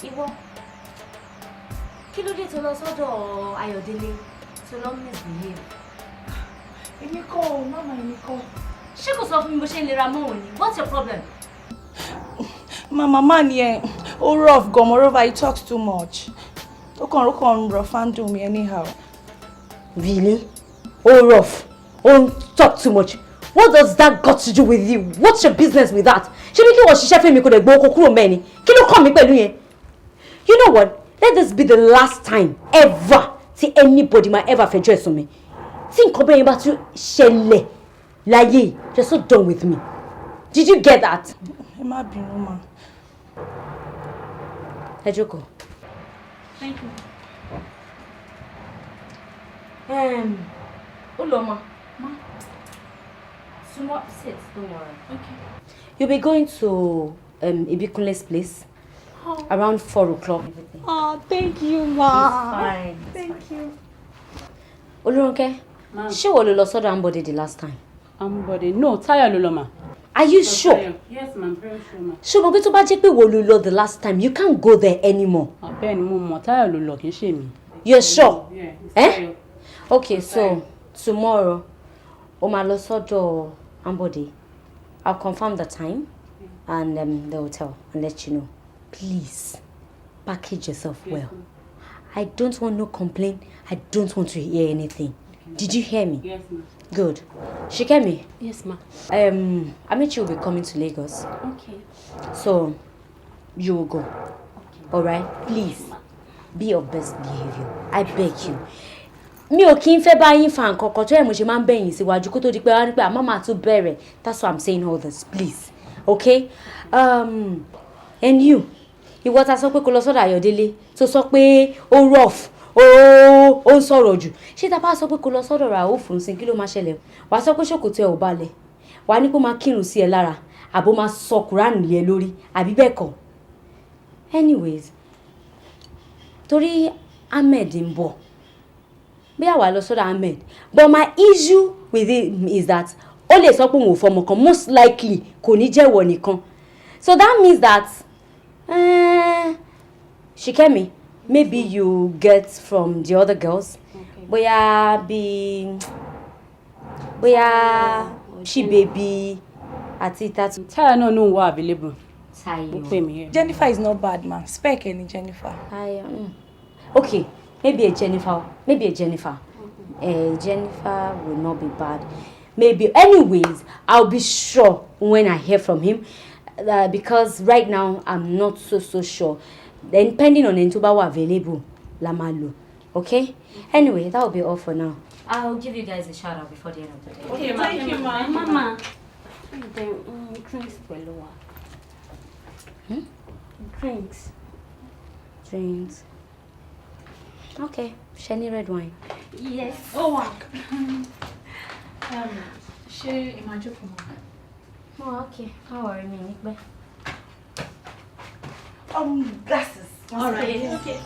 Ìwọ. Kí ló dé tó lọ sọ́dọ̀ Ayọ̀délé tó lọ misbehave? Èmi kọ́, mama èmi kọ́. Ṣé kò sọ fún mi bó ṣe ń lera mọ́ òní? What's your problem? Mama man yẹn, ó rough gan, moreover he talks too much. Ó kàn rough and do me anyhow. Really? Oh rough. Oh talk too much. What does that got to do with you? What's your business with that? Ṣé bí kí wọ́n ṣiṣẹ́ fún mi kò dẹ̀ gbọ́ oko kúrò mẹ́ni? Kí ló kàn mí pẹ̀lú yẹn? You know what? Let this be the last time ever tí anybody might ever fẹjọ́ ẹ̀sùn mi. Tí nǹkan bẹ́ẹ̀ yẹn bá tún ṣẹlẹ̀ láyé, you're so done with me. Did you get that? Ẹ má bínú ma. Ẹ jókòó. Thank you. Uloma. Ma. Small sit, don't worry. Okay. You'll be going to Ibikunle's place around 4 o'clock. Oh, thank you, ma. It's fine. Thank you. Olúrónkẹ́, ṣé wo ló lọ sọ́dọ̀ Ambode the last time? Ambode, no, Táyọ̀ ló lọ ma. Are you sure? Yes, ma'am, very sure, ma. Ṣùgbọ́n pé tó bá jẹ́ pé wo ló lọ the last time, you can't go there anymore. Bẹ́ẹ̀ ni mo mọ̀, Táyọ̀ ló lọ kì í ṣe mi. You're sure? Yeah, Eh? Okay, so tomorrow, o máa lọ sọ́dọ̀ Ambode. I'll confirm the time and the hotel and let you know. Please, package yourself well. I don't want no complaint. I don't want to hear anything. Did you hear me? Yes, ma'am. Good. Shikemi. Yes, ma. Amichi will be coming to Lagos. Okay. So, you will go. Alright? Please, be of best behavior. I beg you. Mi ò kí ń fẹ́ bá yín fa nǹkan kan tó yẹ mo ṣe máa ń bẹ̀yìn síwájú kó tó di pé wá ní pé àmọ́ màá tún bẹ̀rẹ̀. That's why I'm saying all this. Please. Okay? And you, ìwọ ta sọ pé kó lọ sọ́dọ̀ Ayọ̀délé tó sọ pé ó rough. Ó ń sọ̀rọ̀ jù. Ṣé tá bá sọ pé kó lọ sọ́dọ̀ ra ó fún sin kí ló máa ṣẹlẹ̀? Wàá sọ pé ṣòkòtò ẹ ò balẹ̀. Wàá ní kó máa kírun sí ẹ lára. Àbó máa sọ Kùránì lé ẹ lórí. Àbí bẹ́ẹ̀ kọ́. Anyways, torí Ahmed ń bọ̀. Bí àwa lọ sọ́dọ̀ Ahmed. But my issue with him is that ó lè sọ pé òun ò fọmọ kan, most likely kò ní jẹ́ ìwọ nìkan. So that means that Shikemi, maybe you get from the other girls. Bóyá she baby àti Tatu. Táyọ̀ náà ló ń wá available. Tayo. Ó pè mí here. Jennifer is not bad, ma. Spec any Jennifer. Tayo. Okay, maybe a Jennifer. Jennifer will not be bad. Maybe. Anyways, I'll be sure when I hear from him. Because right now I'm not so sure. Then depending on the available, Lamalo. Okay? Anyway, that will be all for now. I'll give you guys a shout out before the end of the day. Okay, thank you, ma. Mama. Drinks pẹ̀lú wa. Drinks. Okay. Shani red wine. Yes. Oh, wow. Ṣé ìmájú fún mi? Oh, okay. How are you, Nick? Glasses. All right. Okay.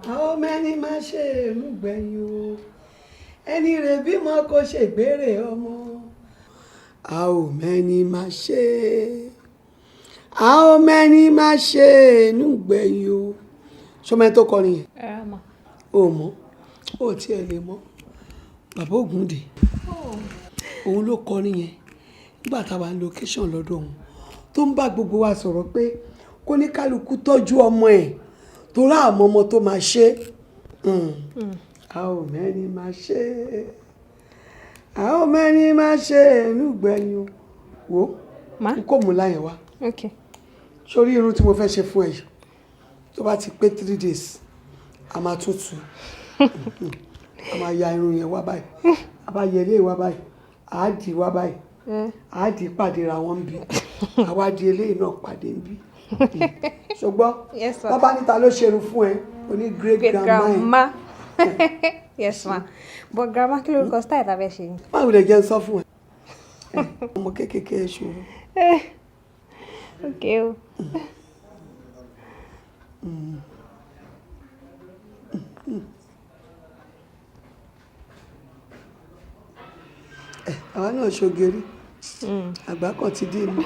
How many máa ṣe lùgbẹ̀yìn o ẹni rẹ̀ bímọ kò ṣègbèrè ọmọ. How many máa ṣe lùgbẹ̀yìn o. Ṣọmọ ẹ tó kọrin yẹn. O mọ̀ o tiẹ̀ lè mọ̀ bàbá Ògúndé òun ló kọrin yẹn nígbà táwa ń location lọ́dọ̀ òun tó ń bá gbogbo wa sọ̀rọ̀ pé kó ní kálukú tọ́jú ọmọ ẹ̀ torí àmọ́ ọmọ tó máa ṣe how many máa ṣe lùgbẹ̀yìn wo kó mú láyẹn wá sórí irun tí mo fẹ́ ṣe fún ẹ yìí tó bá ti pé 3 days a máa tútù a máa ya irun yẹn wá báyìí a bá yẹ ilé wá báyìí a á dì wá báyìí a á dì pàdé ra wọn bí àwa di eléyìí náà pàdé ń bí ṣùgbọ́n Yes, sir. wọ́n bá níta ló ṣerun fún ẹ oní great grandma Yes, ma. But grandma, kí lorúkọ style tá fẹ́ ṣe yín? báwo lè jẹ́ ń sọ fún ẹ ọmọ kékeré ṣòro. Okay o. àwa náà ṣògiri àgbà kan ti dé mi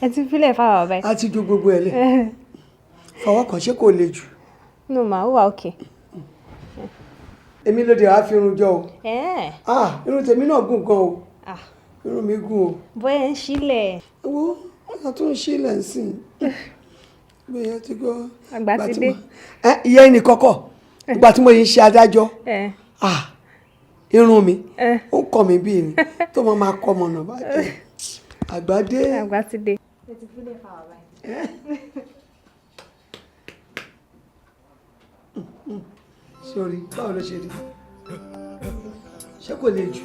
Ẹ ti fílẹ̀ fáwọn báyìí. a ti ju gbogbo ẹ lẹ fọwọ́ kan ṣé kò le jù No ma, ó wà okay. èmi ló dé wàá fi irun jọ o Eh. irun tèmi náà gùn gan o Ah. irun mi gùn o Bóyá ń sílẹ̀. wo ọ̀nà tó ń ṣílẹ̀ ń sìn bóyá ti gbọ́. Àgbà ti dé. ìyá ẹnì kọ́kọ́ ìgbà tí mo yìí ń ṣe adájọ́ Eh. irun mi ó kọ́ mi bí ni tó máa kọ́ ọmọ náà báyìí àgbàdé. Àgbà ti dé. Ẹ ti fílẹ̀ fáwọn báyìí. Sorry, báwo ló ṣe rí ṣé kò le jù.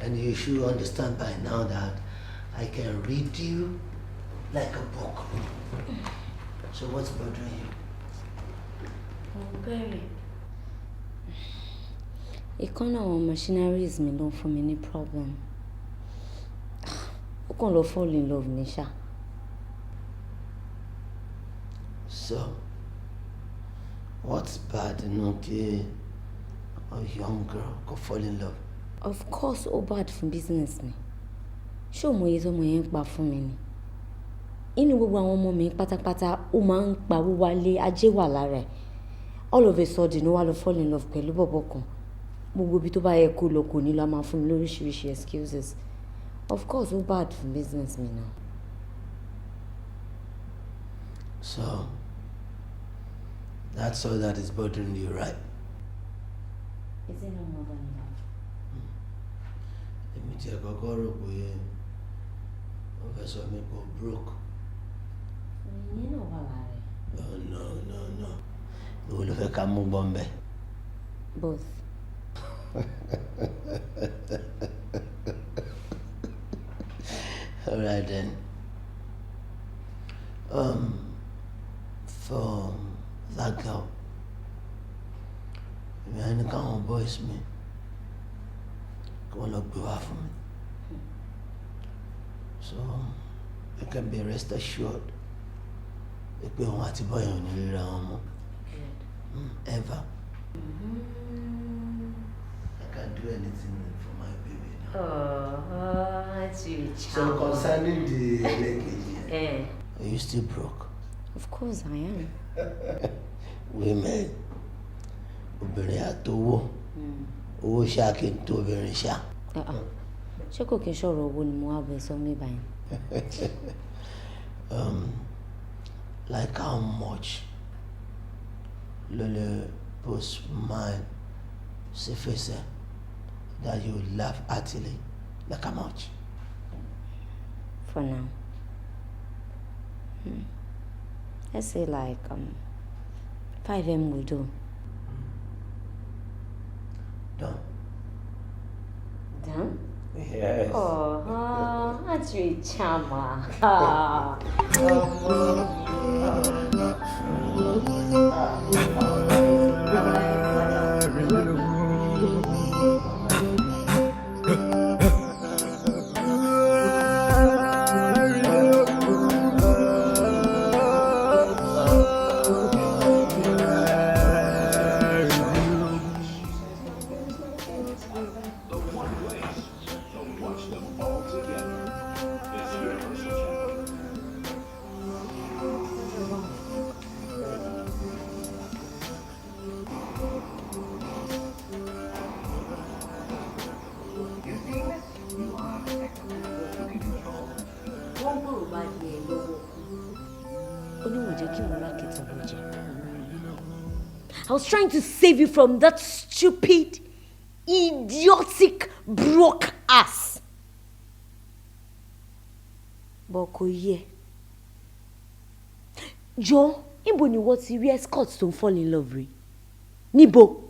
And you should understand by now that I can read you like a book. So what's bothering you? Very. Ìkan náà àwọn machineries mi ló ń fún mi ní problem. Ó kàn lọ fall in love ní ṣá. So, what's bad in kí a young girl go fall in love? Of course, ó bad fún business mi. Ṣé o mọ iye tó mọ yẹn ń pa fún mi ni? Inú gbogbo àwọn ọmọ mi pátápátá ó máa ń pa wíwálé ajé wà lára ẹ̀. All of a sudden ó wá lọ fall in love pẹ̀lú bọ̀bọ̀ kan. Gbogbo ibi tó bá yẹ kó lọ kò ní lọ máa fún mi lóríṣiríṣi excuses. Of course, ó bad fún business mi now. So, that's all that is bothering you, right? Is it no more than that? Èmi tí ẹ kọ́kọ́ rò pé ó fẹ́ sọ mí pé ó broke. Ìyẹn náà wà lára ẹ̀. No. Ìwọ ló fẹ́ ká mú bọ́m̀bẹ́. Both. All right then. For that girl, èmi á ní káwọn boys mi kí wọ́n lọ gbé wá fún mi. So you can be rest assured pé òun àti bọ́yàn ò ní ríra wọn mọ́. Ever. I can do anything for my baby now. That's really So concerning the leakage, are you still broke? Of course I am. Women, obìnrin àtowó, owó ṣáà kí n tó obìnrin ṣá. Ṣé kò kí n ṣọ̀rọ̀ owó ni mo wá bẹ̀ sọ mí báyìí? Like how much lole post mine sí face that you laugh heartily? Like how much? For now. Let's say like 5M will do. Done. Done? Yes. Oh, that's really charmer. I was trying to save you from that stupid, idiotic, broke ass. But kò yé. Jọ̀ọ́, níbo ni wọ́n ti rí escort tó ń fall in love rí? Níbo?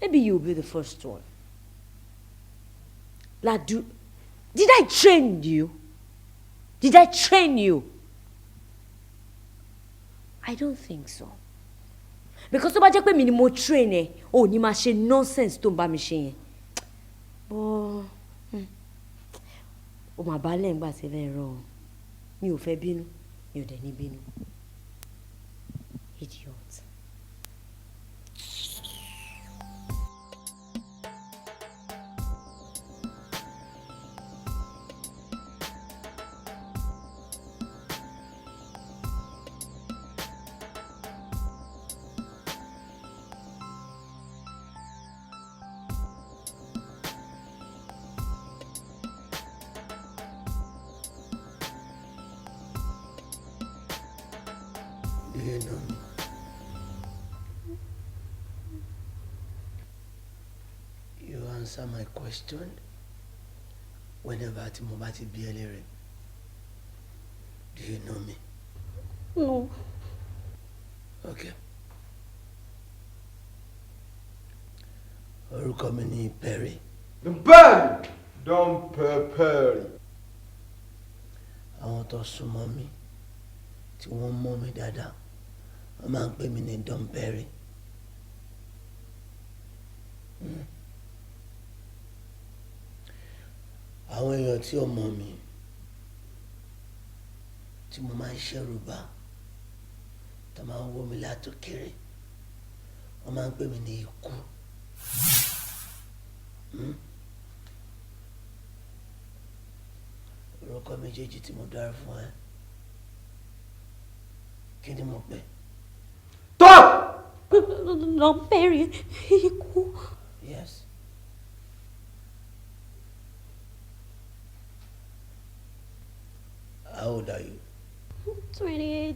Maybe you'll be the first one. Ladu, did I train you? Did I train you? I don't think so. Because tó bá jẹ́ pé mi ni mo train ẹ, ò ní máa ṣe nonsense tó ń bá mi ṣe yẹn. Ó máa bá lẹ́ǹgbà sílẹ̀ rọ. Mi ò fẹ́ bínú, mi ò dẹ̀ ní bínú. Idiot. Do you know me? You answer my question whenever tí mo bá ti bí ẹ léèrè. Do you know me? No. Okay. Orúkọ mi ni Perry. Perry! Don Perry. Àwọn tó súnmọ́ mi tí wọ́n mọ̀ mí dáadáa wọ́n máa ń pè mí ní Don Perry. Àwọn èèyàn tí ò mọ̀ mí tí mo máa ń ṣẹ̀rù bà tó máa ń wò mí látòkèrè wọ́n máa ń pè mí ní ikú. Orúkọ méjèèjì tí mo dára fún ẹ kí ni mo pè? Stop! Don Perry, ikú. Yes. How old are you? 28.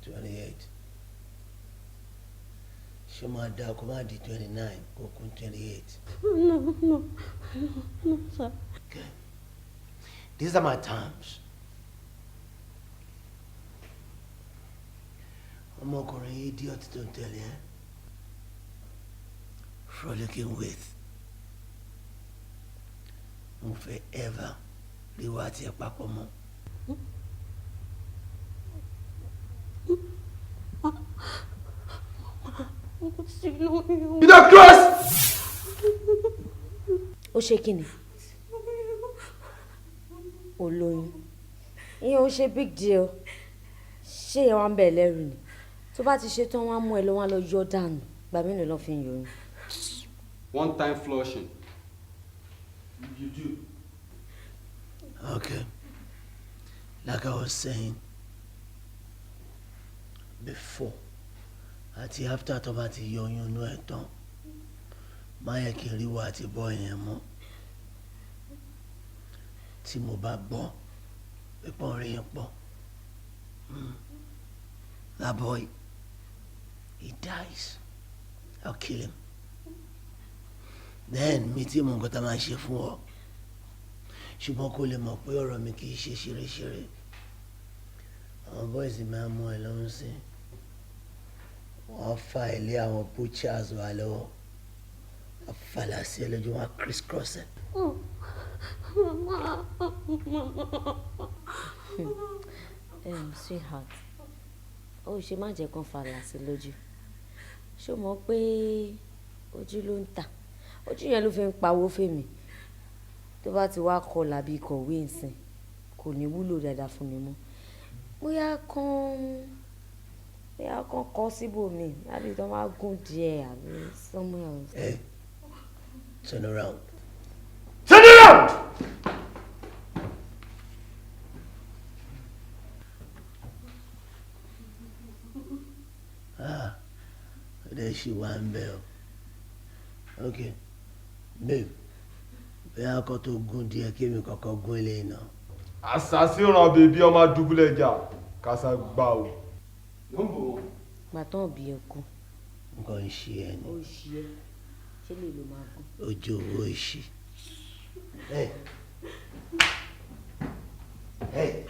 28. Ṣé máa dá kó má di 29 kó kún 28? No, sir. Okay. These are my terms. Ọmọkùnrin idiot tó ń tẹ̀lé ẹ́. Frolicking with. Mo fẹ́ ever rí wa àti ẹ̀ papọ̀ mọ́. You don't cross! Ó ṣe kí ni? Olóyún. Ìyẹn ó ṣe big deal. Ṣé ìyẹn wá ń bẹ̀ lẹ́rù ni? Tó bá ti ṣe tán wọ́n á mú ẹ lọ wọ́n á lọ yọ dànù. Gbà mí lọ fi ń yọyún. One time flushing. You do. Okay. Like I was saying before, àti after tó bá ti yọyún inú ẹ̀ tán, má yẹ kí n rí wa àti bọ́ yẹn mọ́. Tí mo bá gbọ́ pípọ́n rí yẹn pọ̀. That boy, he dies. I'll kill him. Then mi tí mo nǹkan tá máa ṣe fún ọ. Ṣùgbọ́n kó lè mọ̀ pé ọ̀rọ̀ mi kì í ṣe ṣeréṣeré. Àwọn boys máa ń mú ẹ lọ́rùn sí. Wọ́n fa ilé àwọn butchers wà lọ́wọ́. Wọ́n falà sí ẹ lójú wọn criss cross ẹ. Sweetheart, ó ṣe má jẹ́ kán falà sí lójú. Ṣé o mọ̀ pé ojú ló ń tà? Ojú yẹn ló fi ń pawó fèmí. Tó bá ti wá kọlà bí kọ̀wé ìsìn, kò ní wúlò dáadáa fún mi mọ́. Bóyá kán kọ́ síbòmí, àbí tó máa gùn díẹ̀ àbí somewhere else. Hey, turn around. Turn around! There she one bell. Okay. Babe, bóyá kó tó gùn díẹ̀ kí mi kọ́kọ́ gùn eléyìí náà. Àṣàṣì ràn bèbí ọmọ dùbúlẹ̀ jà kásá gbà o. Gbàtàn òbí ẹkún. Nǹkan ń ṣe ẹ ni. Ó ṣí ẹ. Ṣé lè lo máa gùn? Ojú owó ìṣí. Hey. Hey.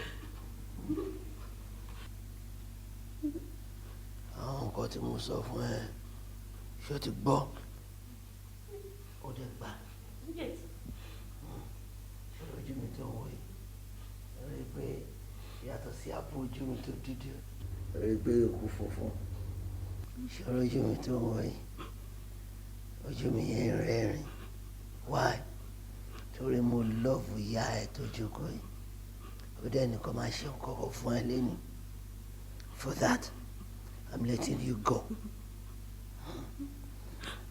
nǹkan tí mo sọ fún ẹ ṣé o ti gbọ́ ó dẹ̀ gbà ojú mi tó ń wò yìí rí i pé yàtọ̀ sí àpò ojú mi tó dúdú rí i pé òkú funfun ṣòro ojú mi tó ń wò yìí ojú mi yẹn rẹ́rìn why torí mo lọ́ọ̀fù ìyá ẹ tó jókòó yìí ó dẹ̀ nìkan máa ṣe nǹkan kan fún ẹ lẹ́nu for that I'm letting you go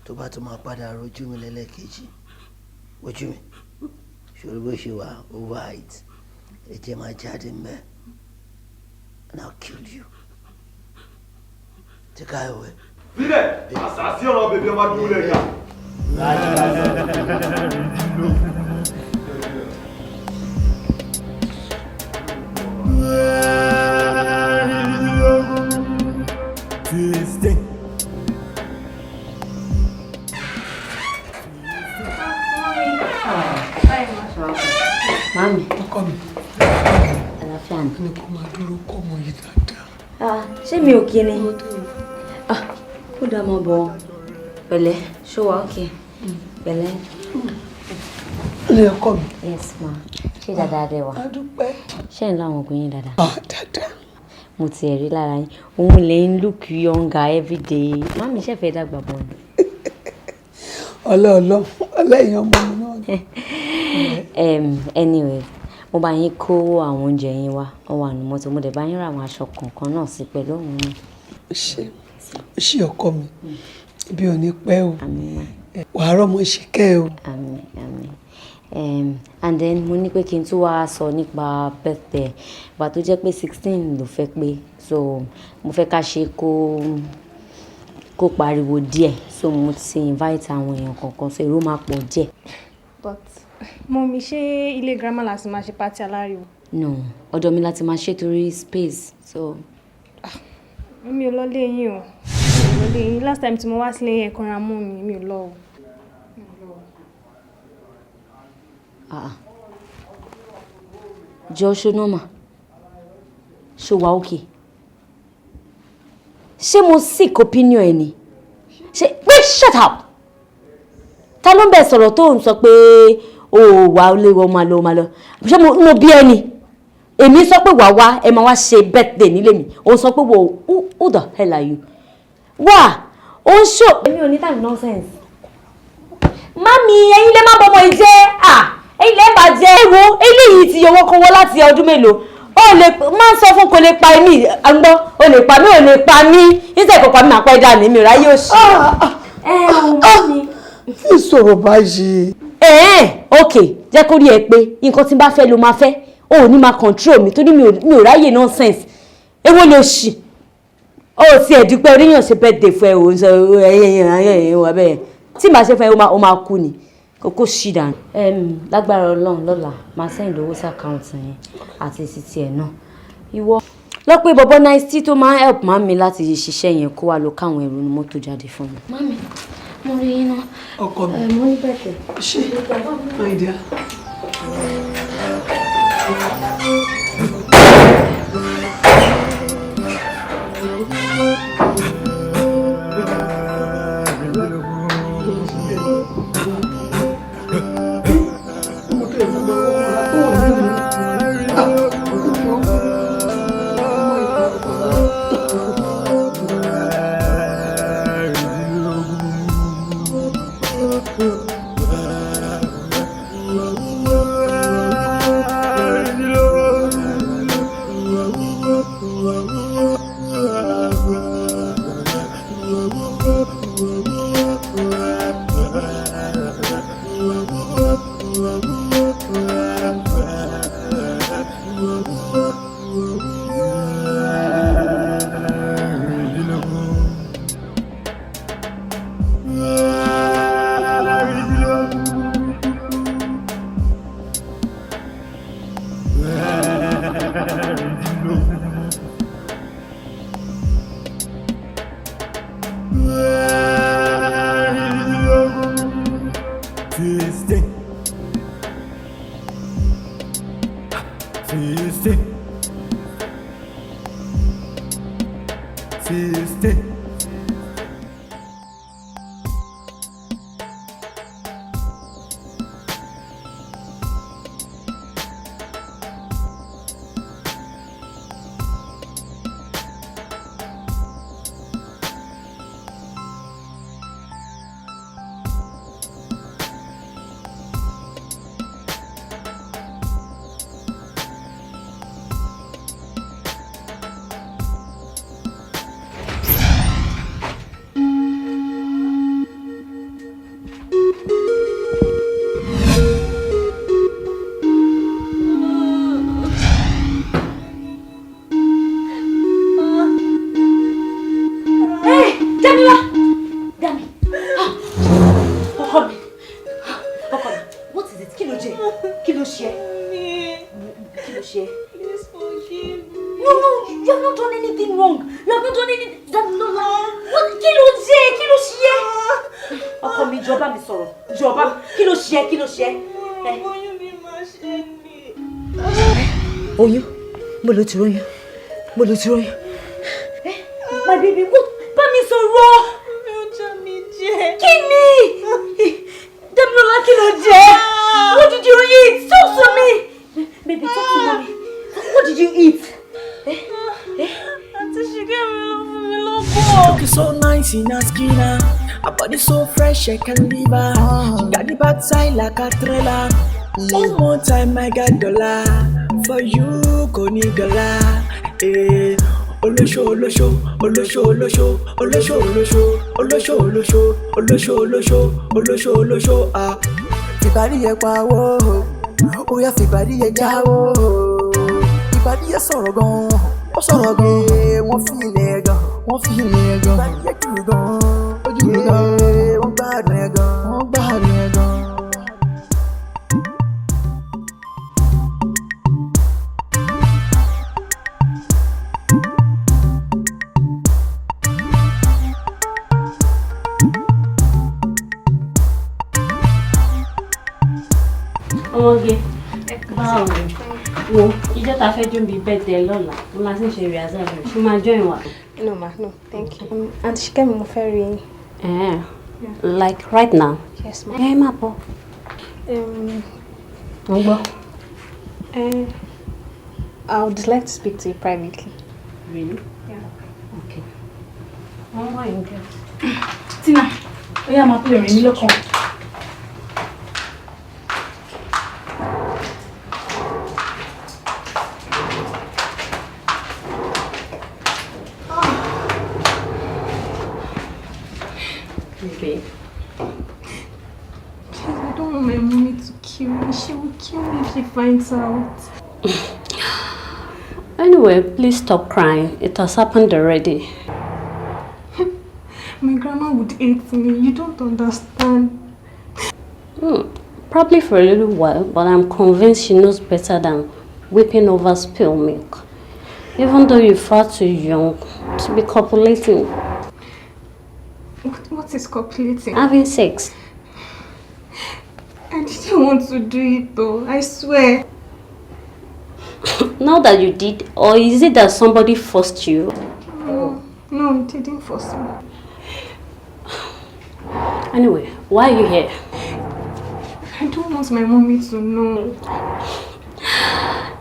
tó bá tó máa padà rojú mi lẹ́lẹ́kejì ojú mi ṣòro bó ṣe wà over height ẹ̀jẹ̀ máa jáde mbẹ́ and I'll kill you take her away. Sílẹ̀ àṣàṣì ọ̀rọ̀ bèbí ọmọ dúró lẹ́yà. Mami. Ọkọ mi. Àlàáfíà ni. Ní kó máa dúró kọ́ ọmọ yìí dáadáa. Ṣé mi ò kí ni? Ó dá mọ́ bọ̀ pẹ̀lẹ́ ṣó wà ókè pẹ̀lẹ́. Ilé ọkọ mi. Yes ma. Ṣé dáadáa dẹ wà? A dúpẹ́. Ṣé ń láwọn ògùn yín dáadáa? Dáadáa. Mo ti rí lára yín. Òun lè ń look younger every day. Mami ṣe fẹ́ dàgbà bọ̀ ni. Ọlẹ́yìn ọmọ mi náà ni. Anyway, mo bá yín kó àwọn oúnjẹ yín wá. Ó wà nínú mọ́tò. Mo dẹ̀ bá yín ra àwọn aṣọ kọ̀ọ̀kan náà sí pẹ̀lú òun náà. Ṣé ọkọ mi bí ò ní pẹ́ o Àmín ma. wàá rọ́mọ ṣìkẹ́ o. Àmín àmín. And then mo ní pé kí n tún wá sọ nípa birthday ìgbà tó jẹ́ pé 16 ló fẹ́ pé so mo fẹ́ ká ṣe kó pariwo díẹ̀ so mo ti invite àwọn èèyàn kọ̀ọ̀kan so èrò máa pọ̀ díẹ̀. But mọ́mí ṣé ilé grandma láti máa ṣe pátí aláriwo? No, ọ̀dọ̀ mi láti máa ṣe torí space so. Mi ò lọ lé yín o. Lé yín last time tí mo wá sílé yẹn kanra mọ́ mi ò lọ o. Jọ ṣó nọ́mà ṣó wà ókè ṣé mo sick opinion ẹ ni ṣe pé shut up ta ló ń bẹ sọ̀rọ̀ tó ń sọ pé o wà lè wọ́n máa lọ ṣé mo bí ẹni èmi sọ pé wà wá ẹ máa wá ṣe birthday nílé mi o sọ pé who the hell are you wà ó ń ṣò. èmi ò ní time nonsense mami ẹ̀yin lè má bọmọ ìjẹ́ ẹ̀yin lè bà jẹ́ ewo eléyìí ti yọwọ́ kọ́wọ́ láti ọdún mélòó o lè máa ń sọ fún kò lè pa èmi àgbọ̀ o lè pa mí o lè pa mí níṣẹ́ kò pa mí àpẹ́ dà ní mi ráyè òṣì. Ìṣòro báyìí. Ok jẹ́ kó rí ẹ pé nǹkan tí n bá fẹ́ ló máa fẹ́ o ò ní máa control mi torí mi ò ráyè nonsense èwo ló ṣì o ti ẹ̀ dúpẹ́ oríyàn ṣe birthday fún ẹ o sọ ẹyẹ wà bẹ́ẹ̀ tí màá ṣe fún ẹ o máa kú ni kókó ṣì dànù. Lágbára Ọlọ́run lọ́la máa send owó sí àkáǹtì yẹn àti títí ẹ̀ náà ìwọ lọ pé bọ́bọ́ náìsí tó máa help mami láti ṣiṣẹ́ yẹn kó wá lọ káwọn ẹrù ní mọ́tò jáde fún mi. Mami mo rí yín náà. Ọkọ mi. Mo ní bẹ̀tẹ̀. Ṣé my dear. Jọba mi sọ̀rọ̀. Jọba. Kí ló ṣe? Oyún ni màá ṣe ni. Oyún? Mo ló ti róyún. My baby, bá mi sọ̀rọ̀. Mi ò jẹ mi jẹ. Kí ni? Damilola, kí ló jẹ? What did you eat? Talk to me. Baby, talk to mommy. What did you eat? Àǹtí Ṣìkẹ́ mi ló fún mi lóko. Looking so nice in her skin, her body so fresh, I can leave her. She got the backside like a trailer. One more time, I got dollar for you, Konigala. Olosho. Fìbàdí yẹ pa wo, ó yá fìbàdí yẹ já wo. Fìbàdí yẹ sọ̀rọ̀ gan, ó sọ̀rọ̀ gan. Wọ́n fi ilẹ̀ gan. Fìbàdí yẹ jù gan, ó jù gan. Wọ́n gbádùn ẹ̀ gan. Ọmọge, báwo ni? Wo, ìjọ ta fẹ́ jó bí birthday lọ́la, mo máa ń ṣe rehearsal rẹ̀. Ṣé máa join wa? No ma, no, thank you. Àǹtí Ṣìkẹ́ mi mo fẹ́ rí yín. Like right now? Yes ma. Má bọ̀. Mo gbọ́. I would like to speak to you privately. Really? Yeah. Okay. Wọ́n wá yín kẹ́. Tina, ó yá máa pè rìn mí lọ́kàn. Okay. Please, I don't want my mommy to kill me. She will kill me if she finds out. Anyway, please stop crying. It has happened already. My grandma would hate me. You don't understand. Probably for a little while, but I'm convinced she knows better than whipping over spilled milk. Even though you're far too young to be copulating. What is copulating? Having sex. I didn't want to do it though. I swear. Now that you did, or is it that somebody forced you? No, it didn't force me. Anyway, why are you here? I don't want my mommy to know.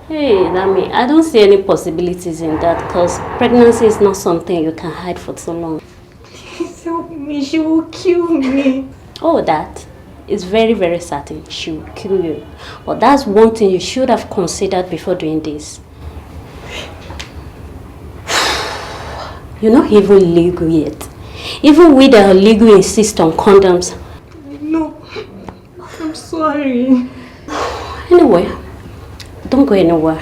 Hey, Dami, I don't see any possibilities in that because pregnancy is not something you can hide for so long. Please help me. She will kill me. Oh, that is very, very certain. She will kill you. But that's one thing you should have considered before doing this. You're not even legal yet. Even we that are legal insist on condoms. No, I'm sorry. Anyway, don't go anywhere.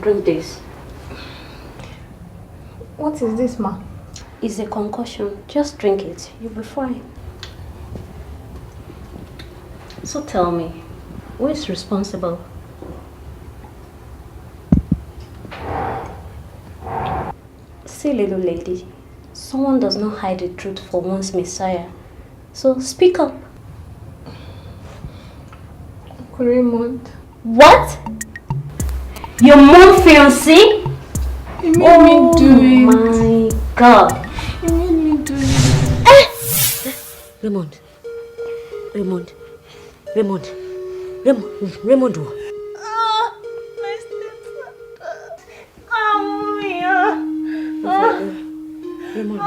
Drink this. What is this, ma? It's a concussion. Just drink it. You'll be fine. So tell me, who is responsible? See, little lady, someone does not hide the truth for one's Messiah. So speak up. Raymond. What? Your mom fiancé? He made me do it. Oh my God. He made me do it. Raymond. Raymond. My stepfather. Mia. Raymond.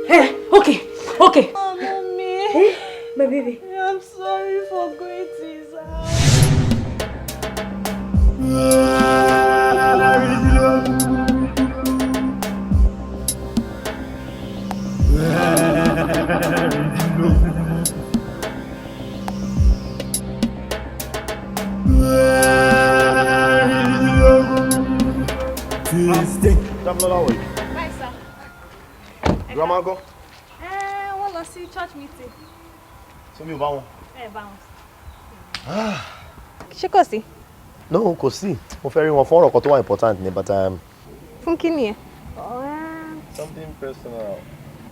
Hey, okay. Oh, mommy. My baby. I'm sorry for going to his house. Bye, sir. Grandma go. Wọ́n lọ sí church meeting. So mi ò bá wọn. Bá wọn. Ṣé kò sí? No, kò sí. Mo fẹ́ rí wọn fún ọ̀rọ̀ kan tó wà important ni, but Fún kí ni ẹ? something personal.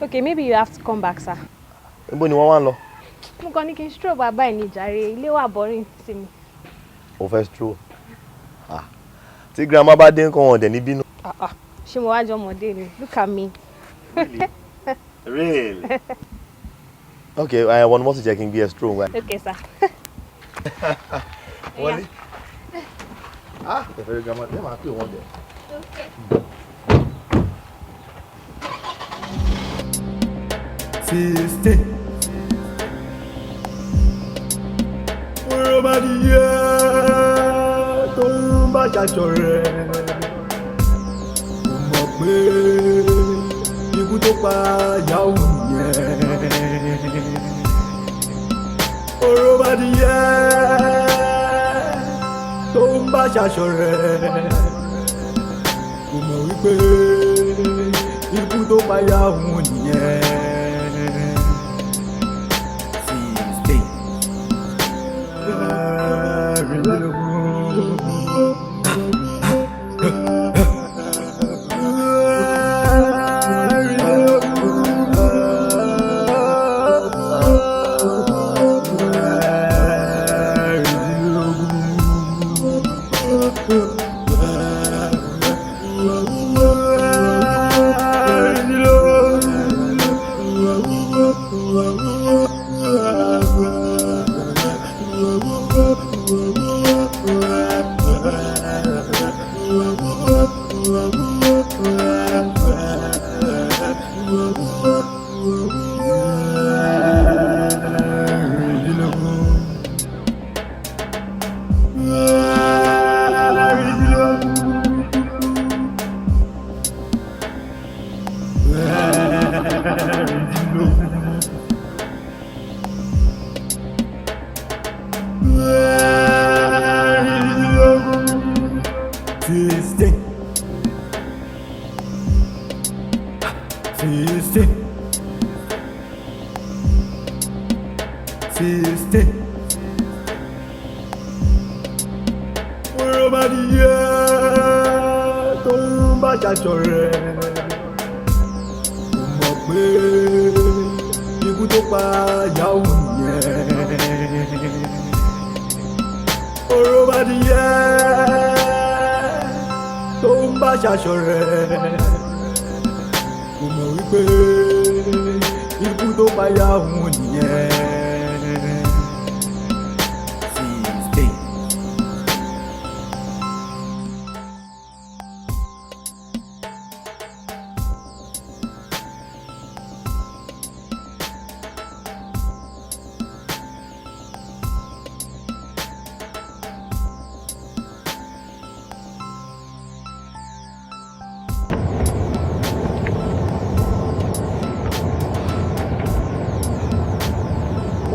Okay, maybe you have to come back, sir. Níbo ni wọ́n wá ń lọ? Mo kàn ní kí n stroll bàbá ẹ̀ ní jàre, ilé wà boring sí mi. O fẹ́ stroll. Tí grandma bá dé nǹkan wọn dẹ̀ ní bínú. Ṣé mo wá jọ ọmọdé ni? Look at me. Really? Okay, one more to check in gear stroll. Okay, sir. Wọlé. The very grandma, they might be one there. Okay. 16. Oromadiye tó ń bá ṣàṣọrẹ kò mọ̀ pé ikú tó pa yahoo yẹn. Oromadiye tó ń bá ṣàṣọrẹ kò mọ̀ wípé ikú tó pa yahoo nìyẹn.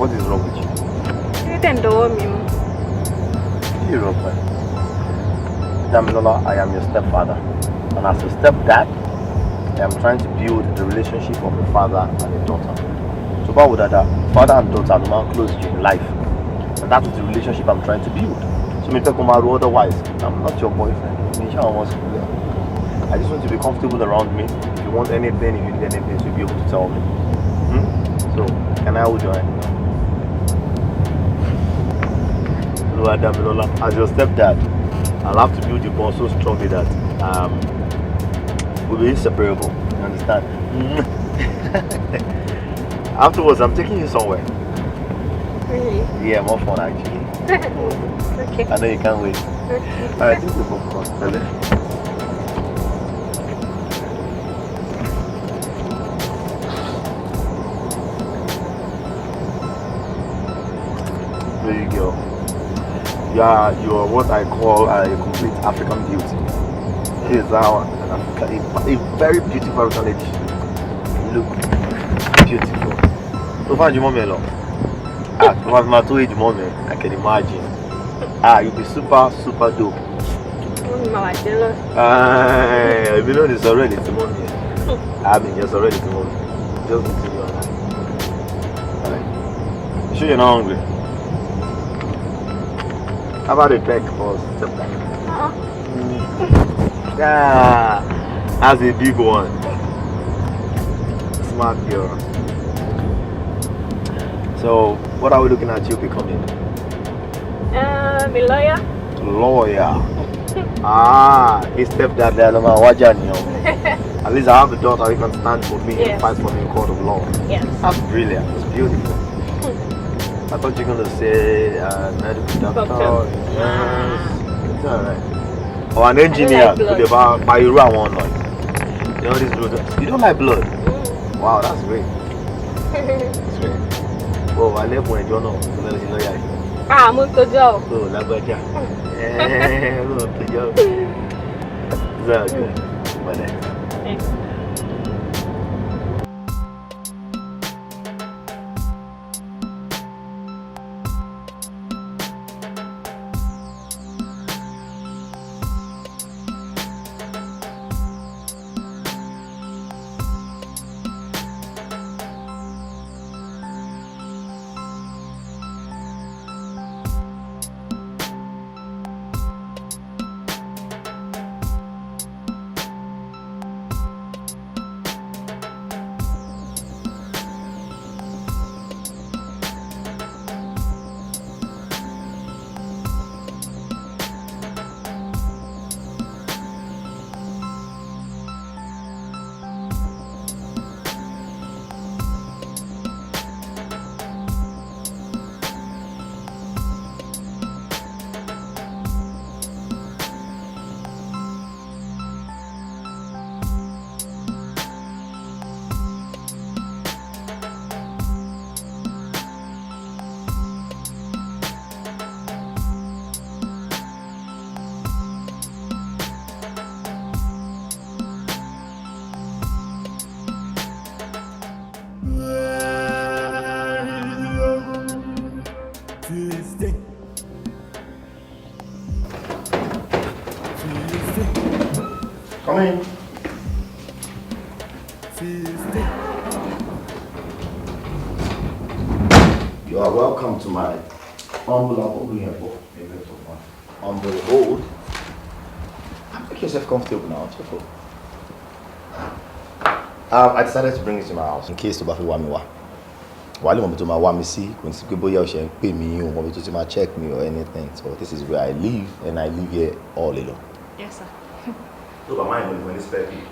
What is wrong with you? You didn't do me. You're okay. Damilola, I am your stepfather. And as a stepdad, I am trying to build the relationship of a father and a daughter. So why would that father and daughter are man close to you in life? And that is the relationship I'm trying to build. So me talk about otherwise, I'm not your boyfriend. I just want you to be comfortable around me. If you want anything, if you need anything, you'll be able to tell me. So, can I hold your hand? As your stepdad, I'll have to build your bond so strongly that we'll be inseparable. You understand? Afterwards, I'm taking you somewhere. Really? Yeah, more fun actually. Okay. I know you can't wait. Okay. Alright, think we'll go for There you go. Yeah, you're what I call a complete African beauty. Here's our a very beautiful African lady. You look beautiful. So far, you mommy alone. My two age moment, I can imagine. You'll be super dope. Mommy ma wà jealous. Èmi ló ní sọ̀rọ̀ ẹni tí mo ní. Àmì ìyẹn sọ̀rọ̀ ẹni tí mo ní. Just continue on. Alright. You sure you're not hungry? How about a peck for step back? Yeah, that's a big one. Smart girl. So, what are we looking at you becoming? A lawyer. Lawyer. His stepdad there, at least I have a daughter who can stand for me and fight for me in court of law. Yes. That's brilliant. That's beautiful. I thought you were going to say medical doctor. Yes. It's alright. Or an engineer. You know this blood. You don't like blood? Wow, that's great. That's great. Oh, I left when you know. I'm going to go. Oh, that's good. That's good. But Thanks. Come in. You are welcome to my humble hold. Make yourself comfortable now. It's okay. I decided to bring it to my house in case to Buffy Wamiwa. While you want me to my Wamisi, when you pay me, you want me to check me or anything. So this is where I live, and I live here all alone. Yes, sir. Look at mine when it's baby.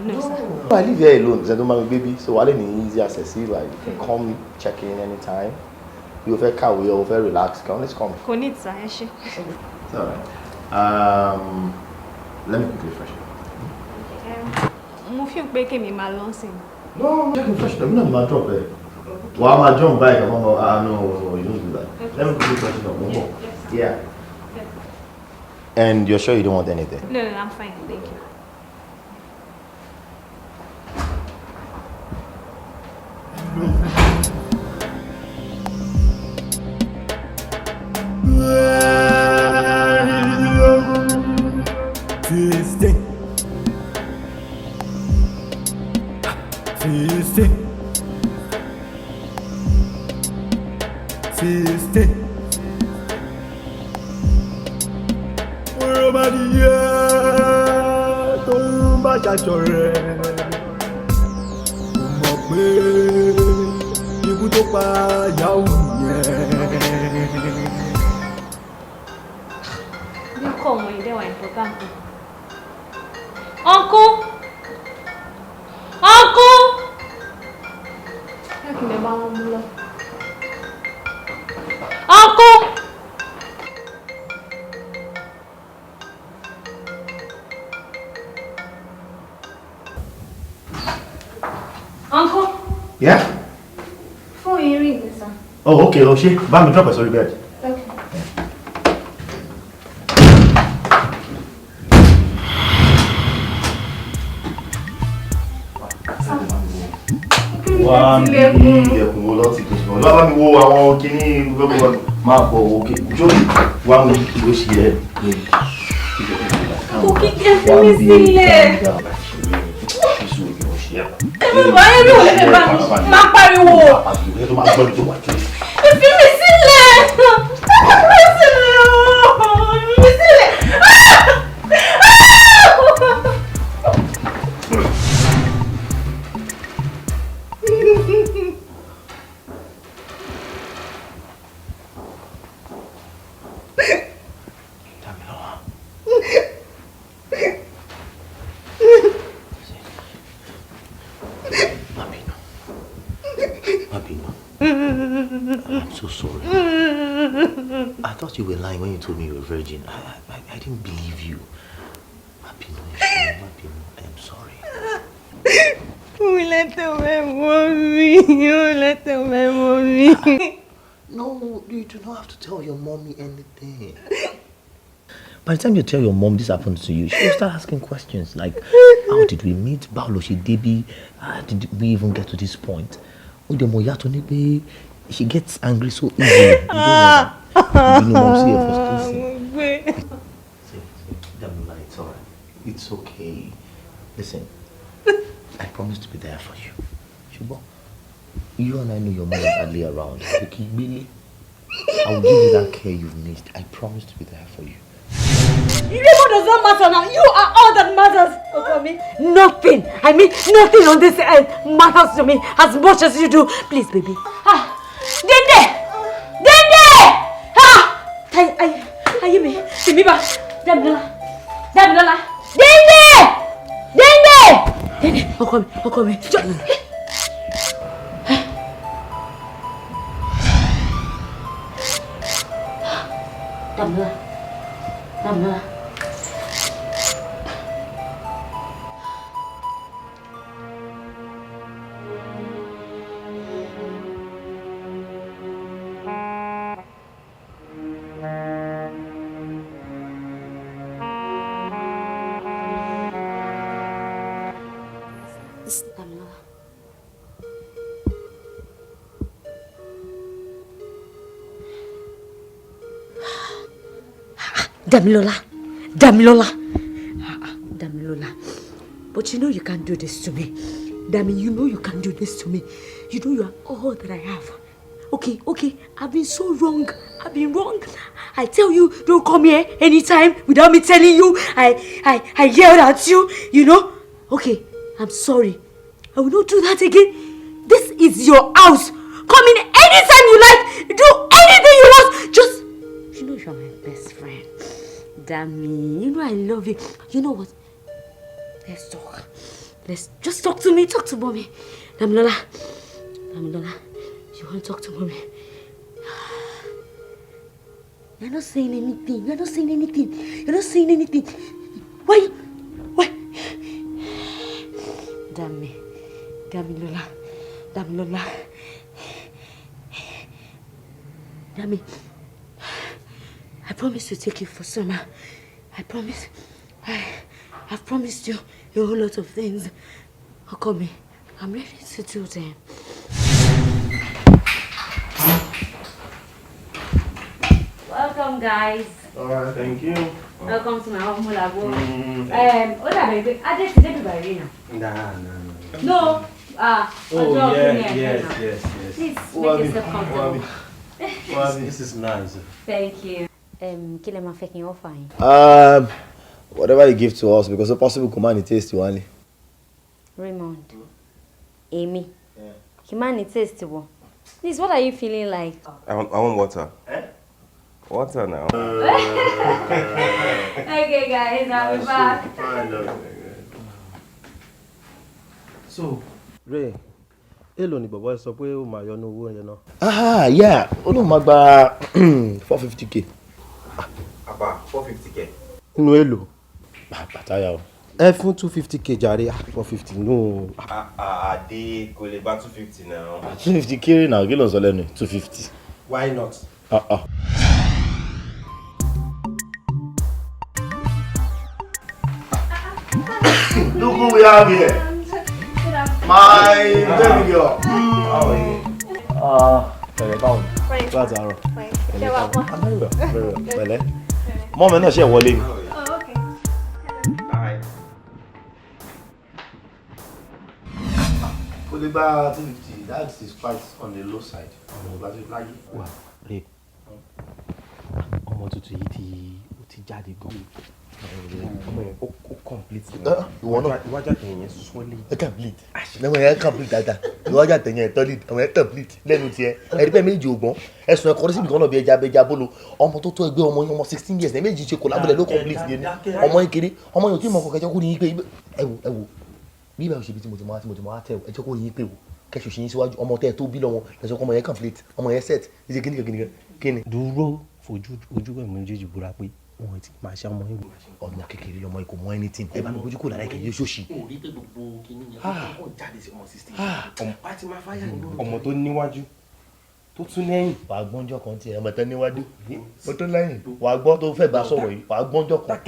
No, sir. I live here alone because I don't have a baby, so I don't need easy accessible. Like, you can come check in anytime. You feel calm, you feel relaxed. Come, let's come. It's alright. Let me quickly refresh you. Mo fi pe ke mi ma lọ sin. No, let me refresh you. I'm not my drop there. While my jump back, I'm no, you don't do that. Let me quickly refresh you. Yeah. And you're sure you don't want anything? No, I'm fine. Thank you. Yeah? Phone you ring, sir. Oh, okay, Oshie. Buy me drop a sorry bed. Okay. Wá mi ilẹ̀kùn wo lọ́tì tó ṣùgbọ́n lọ́wọ́ mi wo àwọn kìíní gbogbo máa bọ̀ òkè jókòó wá mi kí ló ṣe ẹ́. I'm so sorry. I thought you were lying when you told me you were a virgin. I didn't believe you. Mabino, I am sorry. No, you do not have to tell your mommy anything. By the time you tell your mom this happened to you, she'll start asking questions like, how did we meet? Báwo she Debbie? Did we even get to this point? She gets angry so easily. You don't know that. You know, mom, see your frustration. It's alright. It's okay. Listen, I promise to be there for you. Shubo, you and I know your mother is hardly around. Okay, really? I will give you that care you've missed. I promise to be there for you. Your does not matter now. You are all that matters for me. Nothing. I mean, nothing on this earth matters to me as much as you do. Please, baby. Dende! Are you me? Simiba! Damilola! Dende! Oh, come here. Damilola. Damilola. But you know you can't do this to me. Dami, you know you can't do this to me. You know you are all that I have. Okay. I've been so wrong. I've been wrong. I tell you, don't come here anytime without me telling you. I yelled at you, you know. Okay, I'm sorry. I will not do that again. This is your house. Come in anytime you like. Do anything you want. Just, you know you're my best friend. Dami, you know I love you. You know what? Let's talk. Let's just talk to me. Talk to mommy. Damilola, you want to talk to mommy? You're not saying anything. Why? Damilola. Dami, I promise to take you for summer. I promise. I've promised you a whole lot of things. Okomi, I'm ready to do them. Welcome, guys. Alright, thank you. Welcome to my home, Mulabo. What are they? I just did it. No. Yes. Please make yourself comfortable. This is nice. Thank you. Kilema faking offer. Whatever you give to us, because it's possible command it taste you only. Raymond. Amy. Yeah. Humanity taste you. Please, what are you feeling like? I want water. Water now. Okay, guys, I'll be back. So, Ray, hello, ni baba sọ pé ó máa yọ no owó yẹn náà. Yeah. Ó ló máa gba 450k. Aba 450k. Nínú èlò. Bàtáyà o. Ẹ fún 250k jàre, 450 no. Ade kò lè gba 250 now. 250k now, kí ló sọ lẹ́nu 250. Why not? Look who we have here. My baby girl. How are you? Very well. Glad to I'm very well. Pẹ̀lẹ́. Mom náà ṣe wọlé ni. Oh, okay. lè gba 250. That is quite on the low side. Wà rè ọmọ tuntun yìí ti jáde gan. Ọmọ yẹn ó complete. Ìwọ náà iwájú àtẹ̀yìn yẹn solid. ẹ complete. Ọmọ yẹn complete dáadáa. Iwájú àtẹ̀yìn yẹn tọ́lid. Ọmọ yẹn complete lẹ́nu tiẹ̀. Ẹ̀rí pé méjì ògbọ́n. Ẹ̀sùn ẹ̀kọ́ síbi kan náà bí ẹja bolo. Ọmọ tó tó ẹgbẹ́ ọmọ yẹn ọmọ 16 years. Méjì ṣe kò lábẹ́lẹ̀ ló complete yẹn. Ọmọ yẹn kéré. Ọmọ yẹn ò tí mọ ọkọ̀ kẹjọ kó ní yín pé ẹ wò bí ibà òṣèbí tí mo ti máa tẹ̀ ẹ jẹ́ kó yín pé wò kẹ́sù ṣe yín síwájú ọmọ tẹ́ ẹ tó bí lọ́wọ́ lẹ́sọ̀ ọmọ yẹn complete ọmọ yẹn set ṣe kíni. Dúró fojú ẹ̀ méjèèjì búra pé wọ́n ti máa ṣe ọmọ yìí. Ọmọ kékeré lọmọ yìí kò mọ anything ẹ bá mi bójú kò lára ẹ̀kẹ́ yóò ṣòṣì. Ọmọ tó níwájú tó tún lẹ́yìn. Wàá gbọ́njọ́ kan tiẹ̀ ọmọ tó níwájú ó tó lẹ́yìn wàá gbọ́ tó fẹ́ bá sọ̀rọ̀ yìí wàá gbọ́njọ́ kan.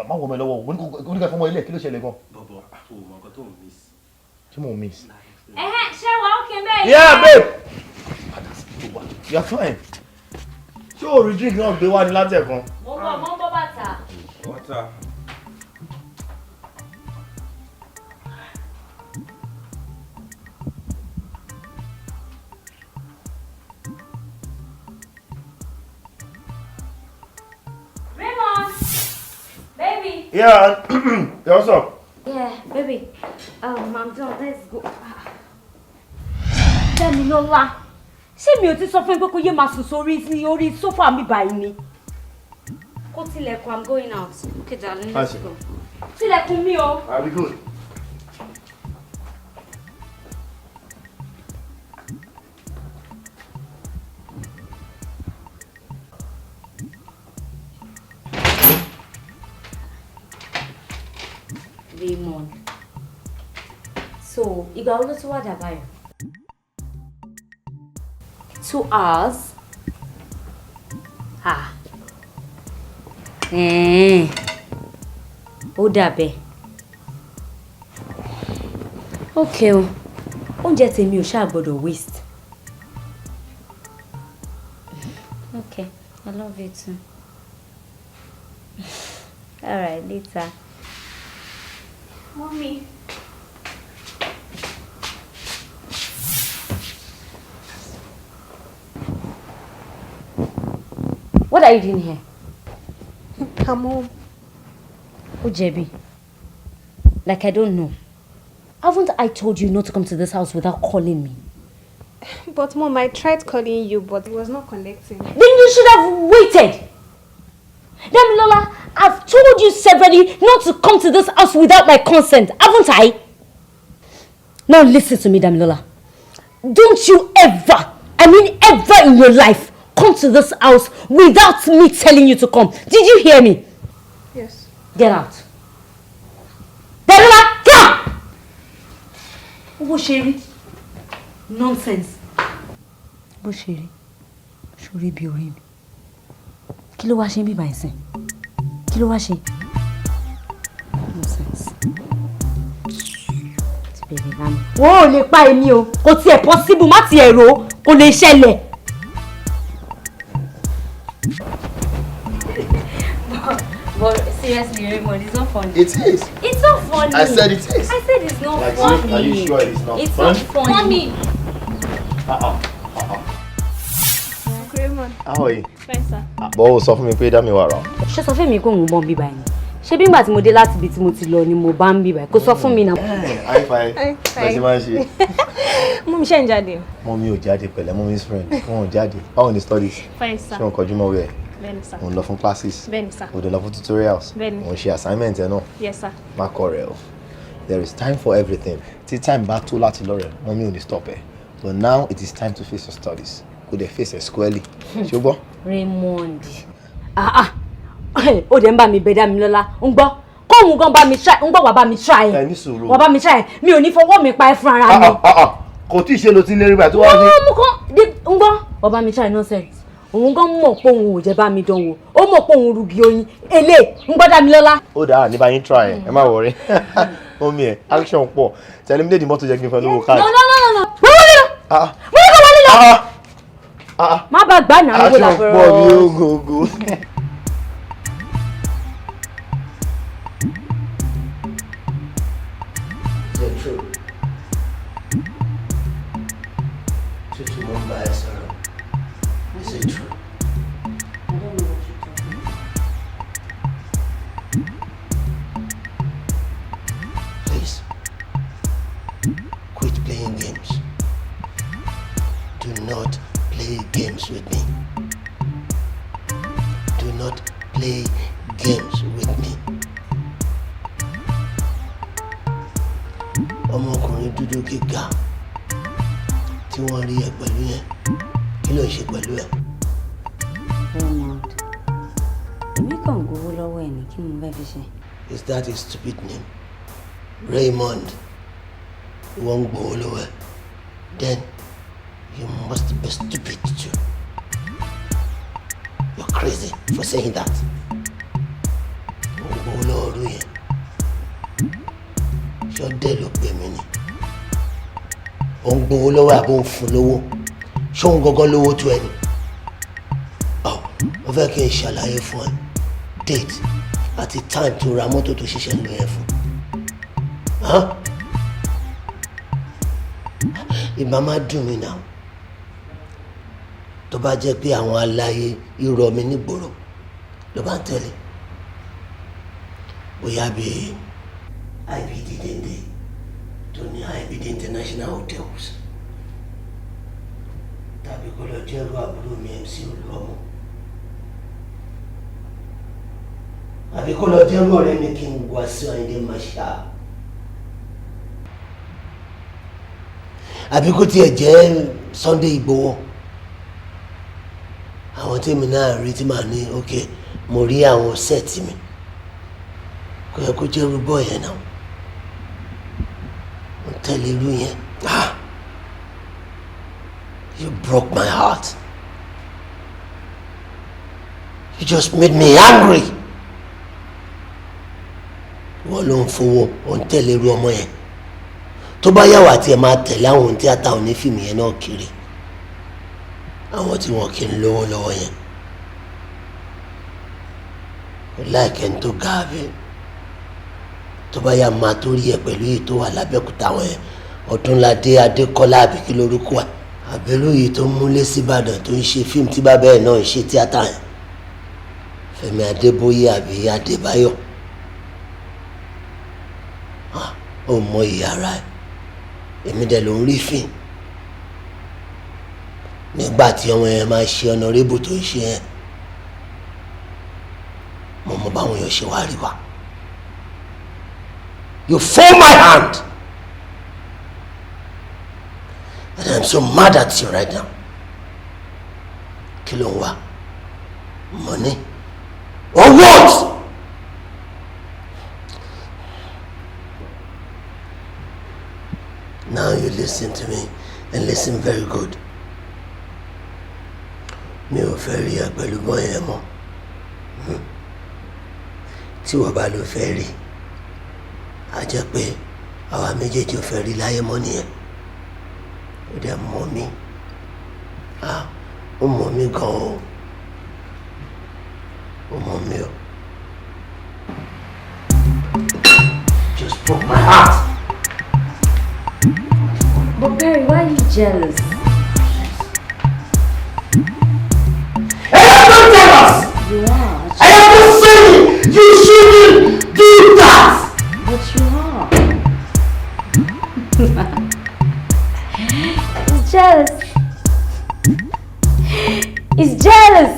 Má wọ mi lọ́wọ́ oníkà fọmọ ilé kí ló ṣẹlẹ̀ gan. Tí mo miss. Ṣé wà ókè bẹ́ẹ̀? Yeah babe. You are fine. Ṣé o rí drink náà gbé wá ní látẹ̀kan? Mo ń bọ́ bàtà. Water. Raymond! Baby! Yeah, what's up? Yeah, baby. I'm done. Let's go. Damilola, ṣé mi ò ti sọ fún ẹ pé kó yé máa sùn sórí orí sofa mi báyìí ni? Kó tilẹ̀kùn, I'm going out. Okay, darling, let's go. Tilẹ̀kùn mi o. I'll be good. Raymond. So, ìgbà wo ló tún wá dà báyìí? 2 hours? Ó dàbẹ̀. Okay o. Oúnjẹ tèmi ò ṣáà gbọ́dọ̀ waste. Okay, I love you too. All right, later. Mommy. What are you doing here? I'm home. Oh, Jebby. Like I don't know. Haven't I told you not to come to this house without calling me? But Mom, I tried calling you, but it was not connecting. Then you should have waited. Damilola, I've told you severally not to come to this house without my consent, haven't I? Now listen to me, Damilola. Don't you ever, I mean ever in your life, come to this house without me telling you to come. Did you hear me? Yes. Get out. Damilola, come! Owó ṣeré. Nonsense. Bó ṣeré. Ṣorí bí orí mi. Kí ló wá ṣe bí báyìí sìn? Kí ló wá ṣe? Nonsense. Ti bẹ̀rẹ̀ rá mi. Wọ́n ò lè pa èmi o. Kò tiẹ̀ possible má tiẹ̀ rò ó. Kò lè ṣẹlẹ̀. But seriously, Raymond, it's not funny. It is. It's not funny. I said it is. I said it's not Like, funny. are you sure it's not It's funny? not funny. Okay, Raymond. How are you? Fine, sir. Bọ́ o sọ fún mi pé dá mi wà rà. Ṣé sọ fún mi pé òun bọ́ ń bí báyìí? Ṣé bí ìgbà tí mo dé láti ibi tí mo ti lọ ni mo bá ń bí báyìí? Kò sọ fún mi náà. High five. Bẹ́ẹ̀ ṣe máa ń ṣe. Mummy ṣe ń jáde. Mọ́mí ò jáde pẹ̀lẹ́ mommy's friend. Wọ́n ò jáde. Báwo ni studies? Fine, sir. Ṣé wọn kọjú mọ́ wẹ̀? Bẹ́ẹ̀ni, sir. Òun lọ fún classes. Bẹ́ẹ̀ni, sir. Òun lọ fún tutorials. Bẹ́ẹ̀ni. Òun ṣe assignment ẹ̀ náà. Yes, sir. Má kọ rẹ̀ o. There is time for everything. Tí time bá tó láti lọ rẹ̀, mọ́mí ò ní stop ẹ̀. But now it is time to face your studies. Kò dẹ̀ face ẹ̀ squarely. Ṣé o gbọ́? Raymond. Ó dẹ̀ ń bá mi bẹ̀ Damilola. Ń gbọ́. Kóhun gan bá mi try. Ń gbọ́ wà bá mi try. Ẹ ní sùúrù. Wà bá mi try. Mi ò ní fọwọ́ mi pa ẹ́ fún ara mi. Kò tí ì ṣe lo ti lérí báyìí tó wá ní. Wọ́n mú kán. Ń gbọ́. Wà bá mi try nonsense. Òun gan mọ̀ pé òun ò jẹ́ bá mi dánwò. Ó mọ̀ pé òun rugi oyin. Èlé ń gbọ́ Damilola. Ó dáa ní báyìí try ẹ̀ ẹ má worry. Omi ẹ̀ action pọ̀. Tẹ̀lé mi dé di mọ́tò jẹ́ kí n fẹ́ lówó káàdì. No. Wọ́n kọ́ wọlé lọ. Má bá gbà náà lówó làbọ̀rọ̀. Action pọ̀ bí ogogo. Is it true? with me. Do not play games with me. Ọmọkùnrin dúdú gíga tí wọ́n rí ẹ pẹ̀lú yẹn kí ló ń ṣe pẹ̀lú ẹ? Raymond, èmi kàn gbowó lọ́wọ́ ẹ̀ ní kí mo fẹ́ fi ṣe. Is that a stupid name? Raymond, wọ́n ń gbowó lọ́wọ́ ẹ. Then you must be stupid too. You're crazy for saying that. Wọ́n gbowó lọ́wọ́ ọdún yẹn. Ṣọ́dẹ̀ ló pè mí ni. Ó ń gbowó lọ́wọ́ àbó ń fún lówó. Ṣé òun gangan lówó tó ẹni? Mo fẹ́ kí n ṣàlàyé fún ẹ date àti time tó ra mọ́tò tó ṣiṣẹ́ ń lò yẹn fún. Ìbá má dùn mí náà tó bá jẹ́ pé àwọn aláyé irọ́ mi nígboro ló bá ń tẹ̀lé. Bóyá bí IBD dende tó ní IBD International Hotels tàbí kó lọ jẹ́rú àbúrò mi MC Olúọmọ àbí kó lọ jẹ́rú ọ̀rẹ́ mi kí n wá sí Àyìndé Marshal àbí kó tiẹ̀ jẹ́ Sunday Igboho àwọn tèmi náà rí tí màá ní ok mo rí àwọn sẹ́ẹ̀tì mi kò yẹ kó jẹ́rú bọ́ yẹn náà mo tẹ̀lé irú yẹn. You broke my heart. You just made me angry. Wọ́n ló ń fowó ó ń tẹ̀lé irú ọmọ yẹn tó bá yàwó àti ẹ̀ máa tẹ̀lé àwọn ohun tíátà onífìmù yẹn náà kiri àwọn tí wọn kì í lówó lọ́wọ́ yẹn láìkẹ́ ń tó gáàbí tó bá yà máa tó rí ẹ pẹ̀lú èyí tó wà lábẹ́kúta wọn yẹn Ọdúnládé Adékọ́lá àbí kí lórúkọ ẹ̀ àbẹ̀lú yìí tó múlé síbàdàn tó ń ṣe fíìmù tí bàbá ẹ̀ náà ń ṣe tíátà yẹn Fẹ́mi Adébóyè àbí Adébáyọ̀ ó mọ ìyàrá ẹ̀ èmi dẹ̀ ló ń rí fíìmù nígbà tí ọmọ yẹn máa ṣe ọ̀nàrẹ́bù tó ń ṣe yẹn mo mọ báwọn èèyàn ṣe wá rí wa. You forced my hand and I'm so mad at you right now. Kí ló ń wá? Money or what? Now you listen to me and listen very good. Mi ò fẹ́ rí ẹ pẹ̀lú bọ́ yẹn mọ́. Tí wọ́n bá lọ fẹ́ rí a jẹ́ pé àwa méjèèjì ò fẹ́ rí láyé mọ́ nìyẹn. Ó dẹ̀ mọ̀ mí. Ó mọ̀ mí gan o. Ó mọ̀ mí o. Just broke my heart. But Barry, why are you jealous? I am not jealous! You are. I am not saying you shouldn't do that! But you are. He's jealous. He's jealous.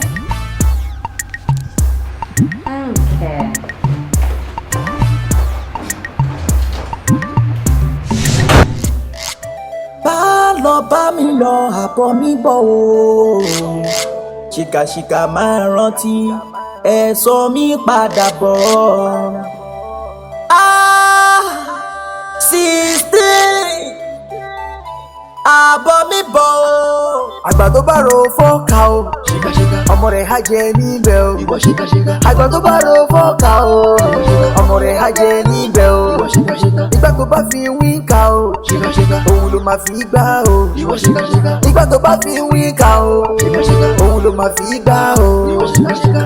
I don't care. Bá lọ bá mi lọ àbọ̀ mi bọ̀ o. Ṣìkàṣìkà máa rántí ẹ̀san mi padà bọ̀. 16 àbọ̀ mi bọ̀ o. Àgbà tó bá ro fọ́ọ̀kà o. Ṣìkàṣìkà ọmọ rẹ̀ á jẹ níbẹ̀ o. Ìwọ ṣìkàṣìkà. Àgbà tó bá ro fọ́ọ̀kà o. Ọmọ rẹ̀ á jẹ níbẹ̀ o. Ìwọ ṣìkàṣìkà. Ìgbà tó bá fi wíńkà o. Ṣìkàṣìkà. Òun ló máa fi gbá o. Ìwọ ṣìkàṣìkà. Ìgbà tó bá fi wíńkà o. Ṣìkàṣìkà. Òun ló máa fi gbá o. Ìwọ ṣìkàṣìkà.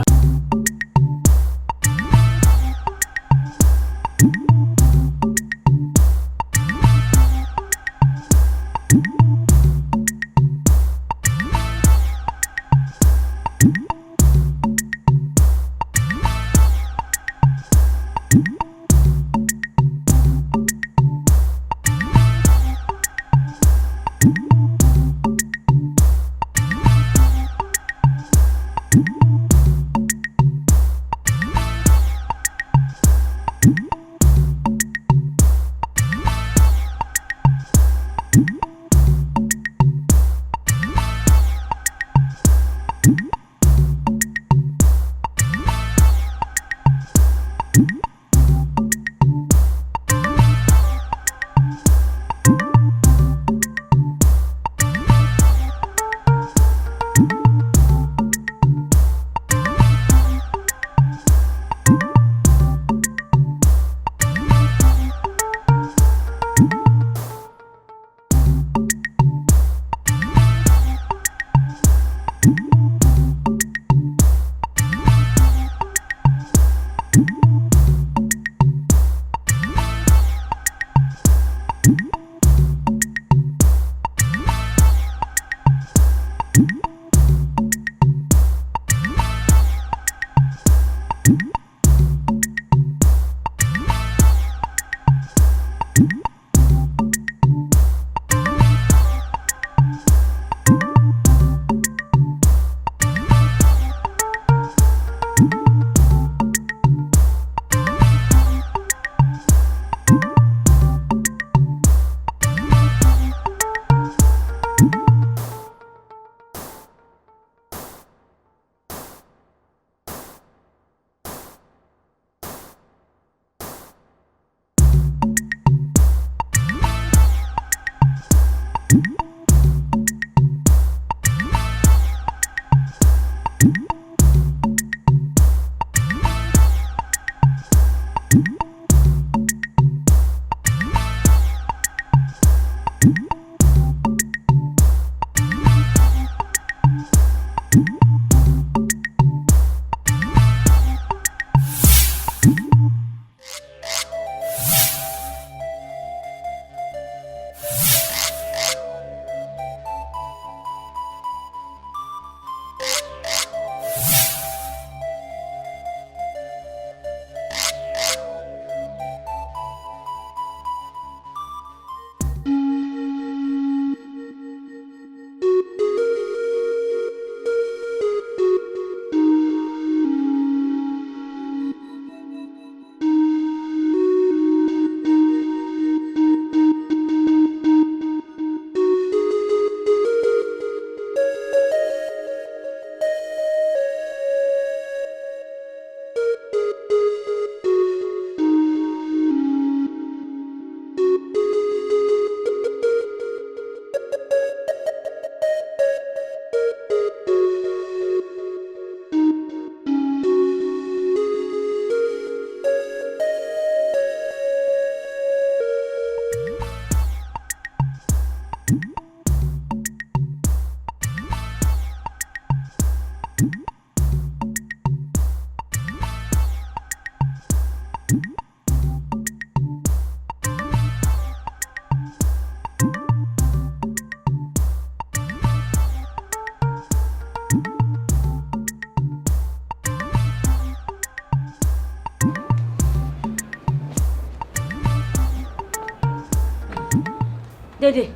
Dédé,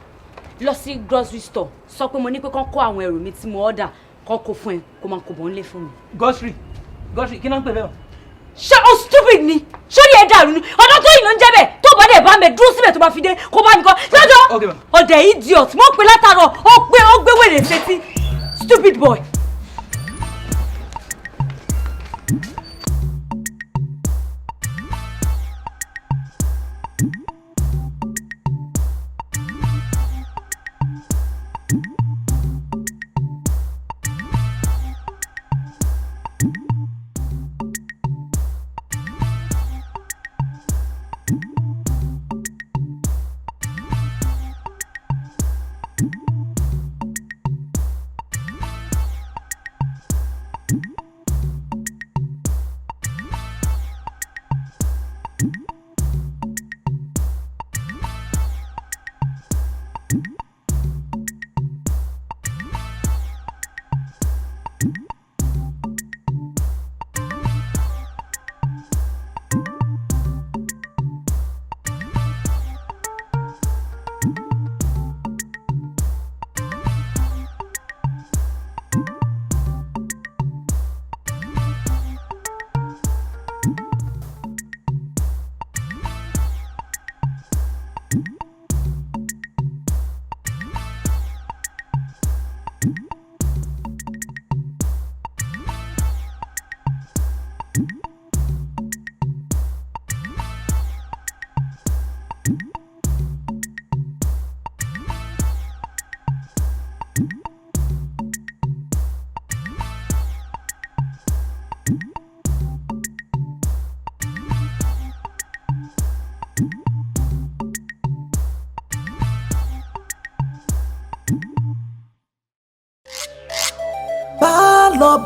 lọ sí grocery store. Sọ pé mo ní pé kán kó àwọn ẹrù mi tí mo order kán kó fún ẹ kó máa kó bọ̀ nílé fún mi. Grocery kí ló ń pè bẹ́ẹ̀? Ṣé o stupid ni? Sórí ẹ dàrú ni? Ọ̀dọ́ tó yìí ló ń jẹ́ bẹ́ẹ̀ tó bá dẹ̀ bá mẹ́ dúró síbẹ̀ tó bá fi dé kó bá mi kọ́. Lọ́jọ́ ọ̀dẹ̀ idiot mo pè látàárọ̀ ó gbé wèrè sétí. Stupid boy.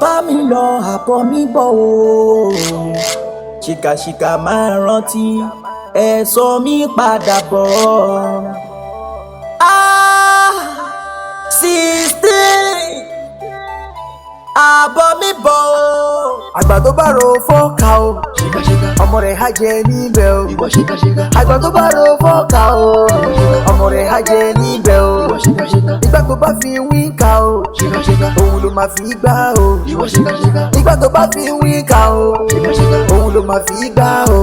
Bá mi lọ àbọ̀ mi bọ̀ o ṣìkàṣìkà máa rántí ẹ̀san mi padà bọ̀. 16 àbọ̀ mi bọ̀ o. Àgbà tó bá ro fọ́ọ̀kà o ọmọ rẹ̀ á jẹ níbẹ̀ o. Àgbà tó bá ro fọ́ọ̀kà o ọmọ rẹ̀ á jẹ níbẹ̀ o. Ìgbà tó bá fi wíńkà o òun ló máa fi gbá o. Ìgbà tó bá fi wíńkà o òun ló máa fi gbá o.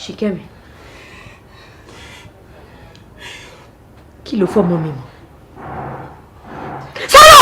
Ṣìkẹ́mi, kí ló fọ́mọ mi mọ̀? Sọ́nà!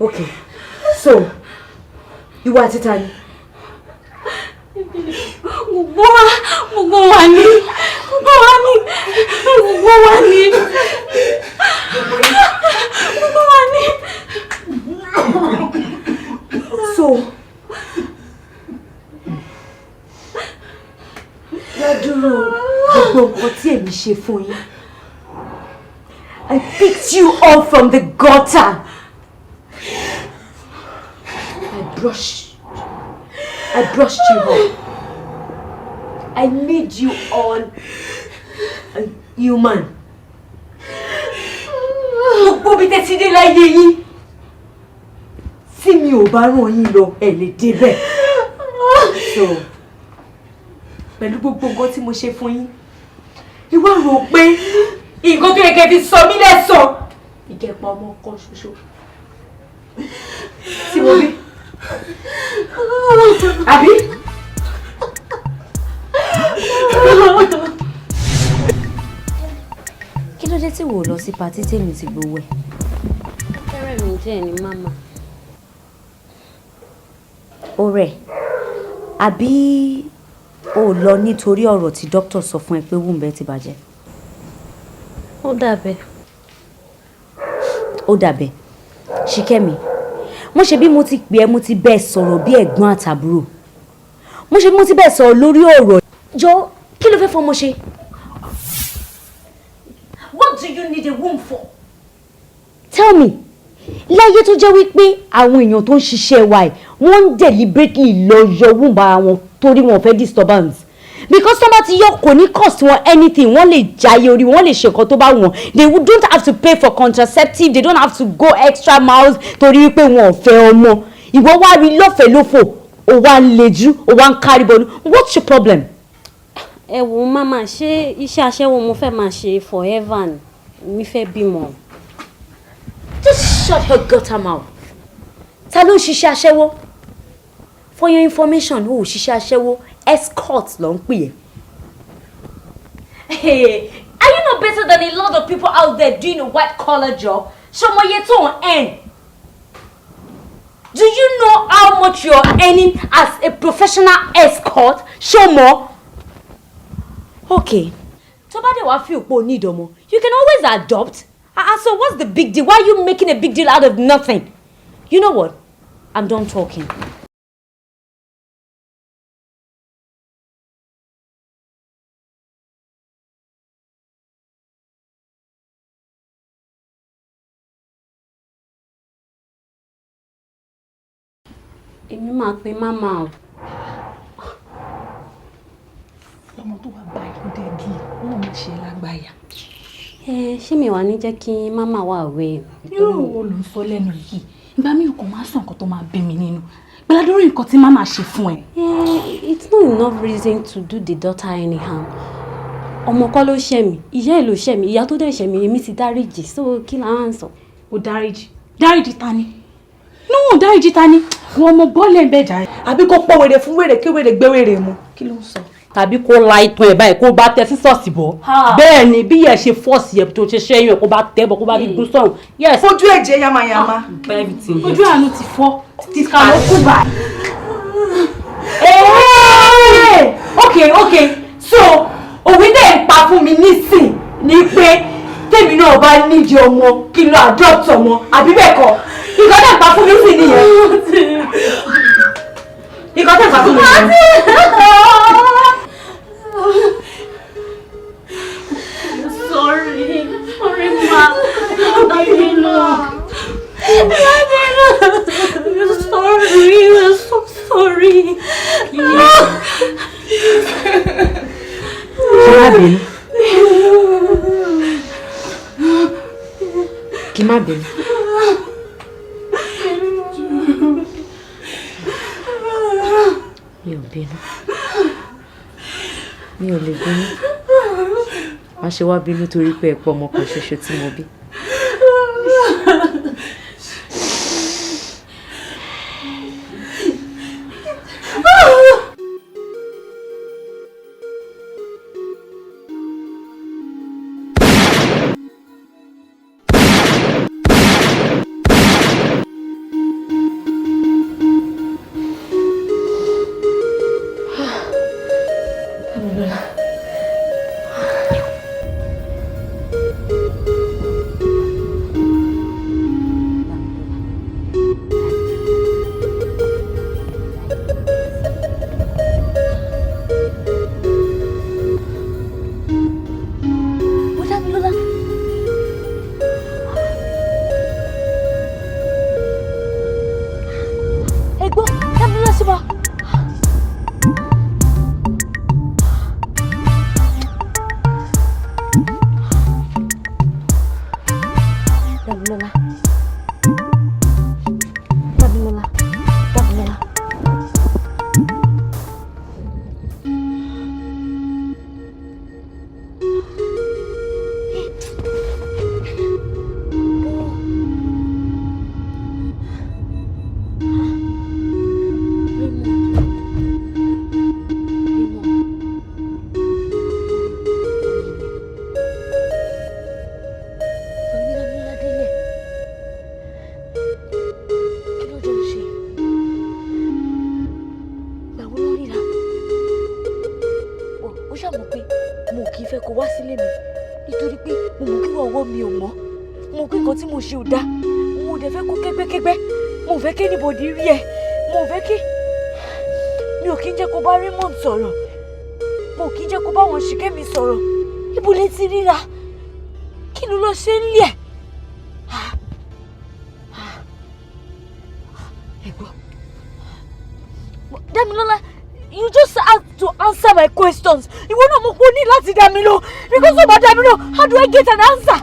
Okay, so ìwọ àti ta ni? Gbogbo wa ni. So lọ́dúró gbogbo nǹkan tí èmi ṣe fún yín. I picked you up from the gutter. I brushed you up. I made you all a human. Gbogbo bí tẹ́tí dé láyé yín. tí mi ò bá ràn yín lọ ẹ lè débẹ̀. So pẹ̀lú gbogbo nǹkan tí mo ṣe fún yín ìwọ rò pé nǹkan tó yẹ kẹ́ fi sọ mí lẹ́sàn ìkẹ́pọ̀ ọmọ kan ṣoṣo tí mo bí àbí. Kí ló dé tí wò lọ sí patí tèmi ti gbowó ẹ̀? Fẹ́rẹ̀ mi jẹ́ ní màmá. Ọ̀rẹ́, àbí o lọ nítorí ọ̀rọ̀ tí dókítà sọ fún ẹ pé wúńbẹ ti bàjẹ́? Ó dàbẹ̀. Ó dàbẹ̀. Ṣìkẹ́mi, mo ṣe bí mo ti pè ẹ́ mo ti bẹ́ẹ̀ sọ̀rọ̀ bí ẹ̀gbọ́n àtàbúrò. Mo ṣe bí mo ti bẹ́ẹ̀ sọ̀rọ̀ lórí ọ̀rọ̀. Jọ, kí ló fẹ́ fọmọ ṣe? What do you need a womb for? Tell me. Láyé tó jẹ́ wípé àwọn èèyàn tó ń ṣiṣẹ́ wa ẹ̀ wọ́n ń deliberately lọ yọ womb ara wọn torí wọn fẹ́ disturbance. Because tó bá ti yọ kò ní cost wọn anything, wọ́n lè jayé orí, wọ́n lè ṣe nǹkan tó bá wọn. They don't have to pay for contraceptive, they don't have to go extra miles torí wípé wọn ò fẹ́ ọmọ. Ìwọ wá rí lọ́fẹ̀ẹ́ lófò, ó wá ń lejú, ó wá ń kárí bọ́ọ̀lù. What's your problem? Ẹ wo màmá, ṣé iṣẹ́ aṣẹ́wó mo fẹ́ máa ṣe forever ni? Mi fẹ́ bímọ. Just shut her gutter mouth. Ta ló ń ṣiṣẹ́ aṣẹ́wó? For your information, ó ṣiṣẹ́ aṣẹ́wó escort ló ń pè é. Hey, are you not better than a lot of people out there doing a white collar job? Ṣọmọ iye tó ń earn. Do you know how much you're earning as a professional escort? Ṣọmọ. Okay. Tó bá dé wá feel pé o need ọmọ, you can always adopt. So what's the big deal? Why are you making a big deal out of nothing? You know what? I'm done talking. Èmi máa pe màmá o. Ọmọ tó wà báyìí ló dé di wọn máa ṣe lágbáyà. Ṣé mi wà ní jẹ́ kí màmá wà wẹ̀? Irú wo ló ń sọ lẹ́nu yìí? Ìgbà mi kò máa sọ nǹkan tó máa bí mi nínú. Gbàládórí nǹkan tí màmá ṣe fún ẹ. It's not enough reason to do the daughter anyhow. Ọmọ kọ́ ló ṣẹ̀ mí, ìyá ẹ̀ ló ṣẹ̀ mí, ìyá tó dẹ̀ ṣẹ̀ mí, èmi ti dáríjì, so kí la ń sọ? O dáríjì? Dáríjì ta ni? No, dáríjì ta ni? Wọ́n ọmọ bọ́ọ̀lù ẹ̀ bẹ́ẹ̀ jà. Àbí kó pọ̀ wèrè fún wèrè kí wèrè gbé wèrè mu. Kí ló ń sọ? Tàbí kó la ìtàn ẹ̀ báyìí kó bá tẹ sí ṣọ́ọ̀ṣì bọ̀. Bẹ́ẹ̀ ni bí ẹ̀ ṣe fọ́ọ̀sì ẹ̀ tó ṣe ṣẹ́yìn ẹ̀ kó bá tẹ́ bọ̀ kó bá rí gún sọ̀rùn. Yes. Fojú ẹ̀jẹ̀ yamayama. Ojú àánú ti fọ́. Ti kà ló kú bá. Okay. So òwe dẹ̀ ń pa fún mi nísìn ní pé tèmi náà bá nídìí ọmọ kí n lọ adopt ọmọ àbí bẹ́ẹ̀ kọ́. Ìkọ́ dẹ̀ ń pa fún mi sí nìyẹn. Ìkọ́ dẹ̀ ń pa fún mi nìyẹn. Sorry, ma. I'm so sorry. Kí má bínú. Mi ò bínú. Mi ò lè bínú. Má ṣe wá bínú torí pé ẹ pọ̀ ọmọ kan ṣoṣo tí mo bí. Damilola. mo pé nǹkan tí mo ṣe ò dá mo dẹ̀ fẹ́ kó kẹ́gbẹ́kẹ́gbẹ́ mo fẹ́ kí anybody rí ẹ mo fẹ́ kí mi ò kí ń jẹ́ kó bá Raymond sọ̀rọ̀ mo kì í jẹ́ kó bá wọn ṣìkẹ́ mi sọ̀rọ̀ ibo lẹ ti ríra kí ló lọ ṣe ń lé ẹ̀. Damilola, you just have to answer my questions. You won't know mo ní láti Damilo because of Damilo. How do I get an answer?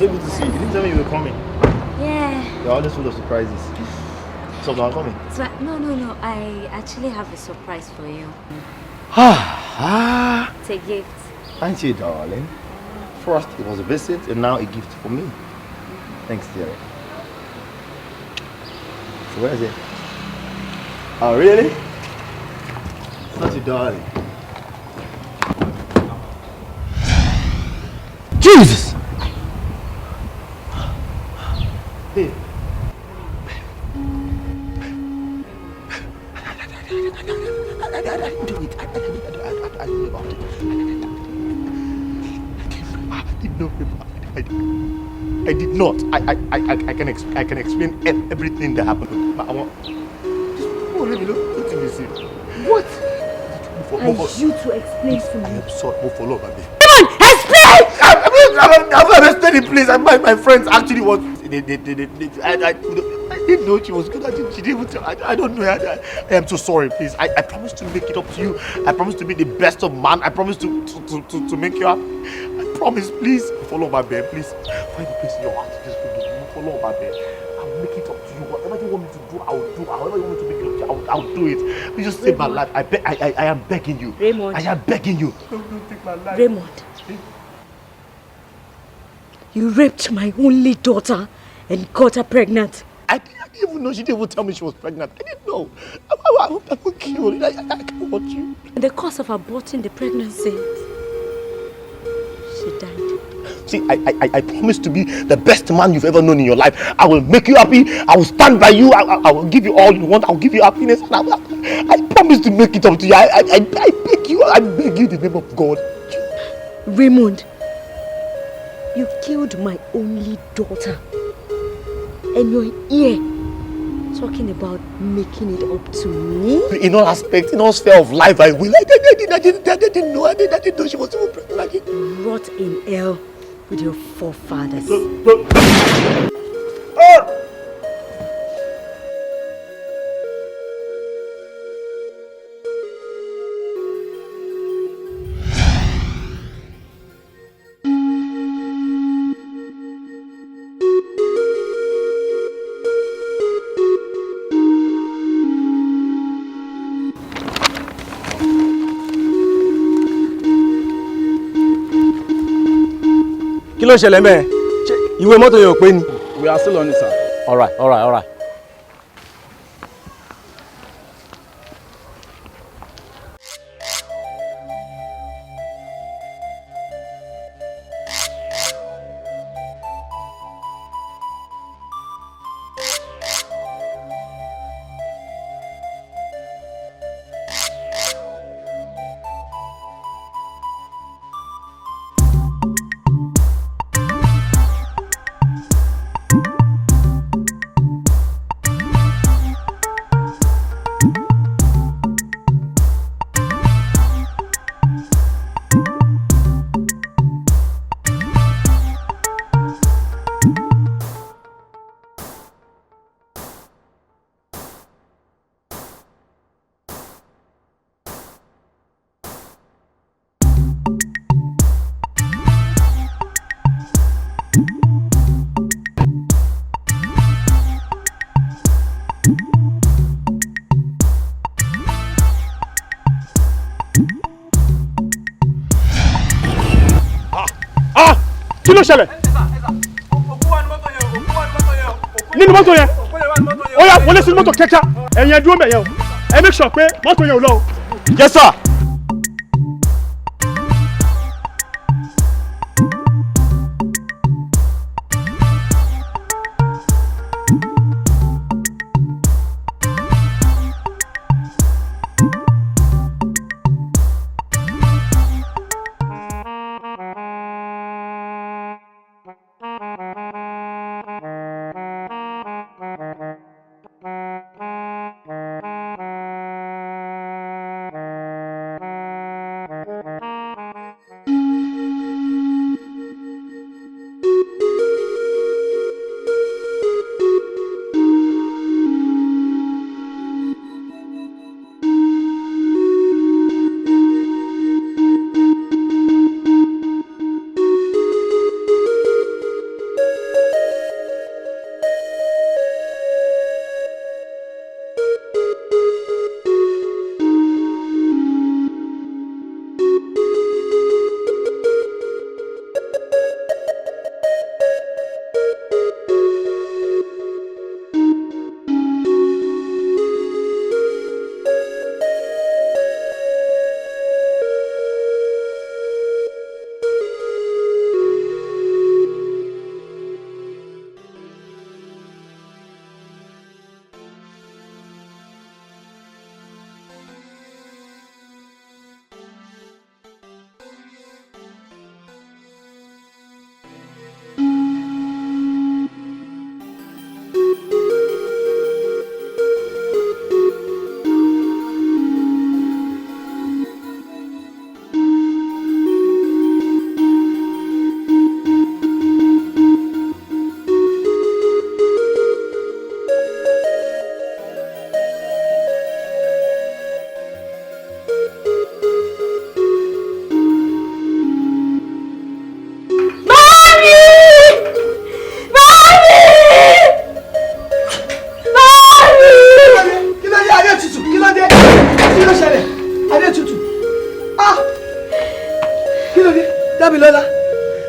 It's able to see. You didn't tell me you were coming. Yeah. You're always full of surprises. So now I'm coming. No. I actually have a surprise for you. It's a gift. Thank you, darling. First, it was a visit, and now a gift for me. Thanks, dear. So where is it? Oh, really? Such a darling. Jesus! Hey. I didn't do it. I knew about it. I did not. I can explain everything that happened. But I want. Let me know. What are you to explain to me? I am sorry. Move follow, baby. Come on, explain! I'm explaining, please. My friends actually was. I didn't know she was good at it. She didn't even tell. I don't know. I am so sorry, please. I promise to make it up to you. I promise to be the best of man. I promise to make you happy. I promise, please. Follow my bed, please. Find a place in your heart. Just forgive me. Follow my bed. I'll make it up to you. Whatever you want me to do, I will do. However you want me to make it up to you, I'll do it. Please just save my life. I am begging you. Raymond. I am begging you. Don't take my life. Raymond. You raped my only daughter and got her pregnant. I didn't even know. She didn't even tell me she was pregnant. I didn't know. I will kill you. I can't watch you. In the course of aborting the pregnancy, she died. See, I promise to be the best man you've ever known in your life. I will make you happy. I will stand by you. I will give you all you want. I will give you happiness. I promise to make it up to you. I beg you. I beg you in the name of God. Raymond, you killed my only daughter. And you're here talking about making it up to me? In all aspects, in all sphere of life, I will. I didn't know. I didn't know she was even pregnant. Rot in hell with your forefathers. Kí ló ṣẹlẹ̀ ńbẹ̀? Ìwé mọ́tò yẹn ò pé ni. We are still on it, sir. All right. Kí ló ṣẹlẹ̀? Nínú mọ́tò yẹn ó yá wọlé sínú mọ́tò kẹ́kẹ́ ẹ̀yin ẹ dúró mẹ́ yẹn o ẹ make sure pé mọ́tò yẹn ò lọ o. Yes sir.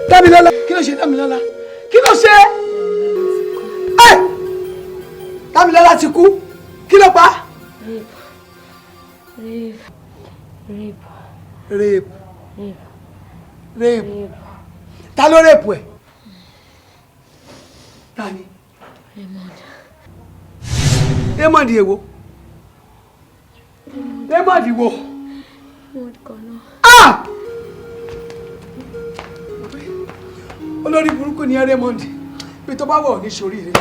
Dámilọ́lá kí ló ṣe Dámilọ́lá kí ló ṣe ẹ Dámilọ́lá ti kú kí ló pa. Rape ta ló rape ẹ tani Raymond èwo Raymond wo olórí burúkú ni Raymond bí tó bá wọ̀ ní sórí rẹ̀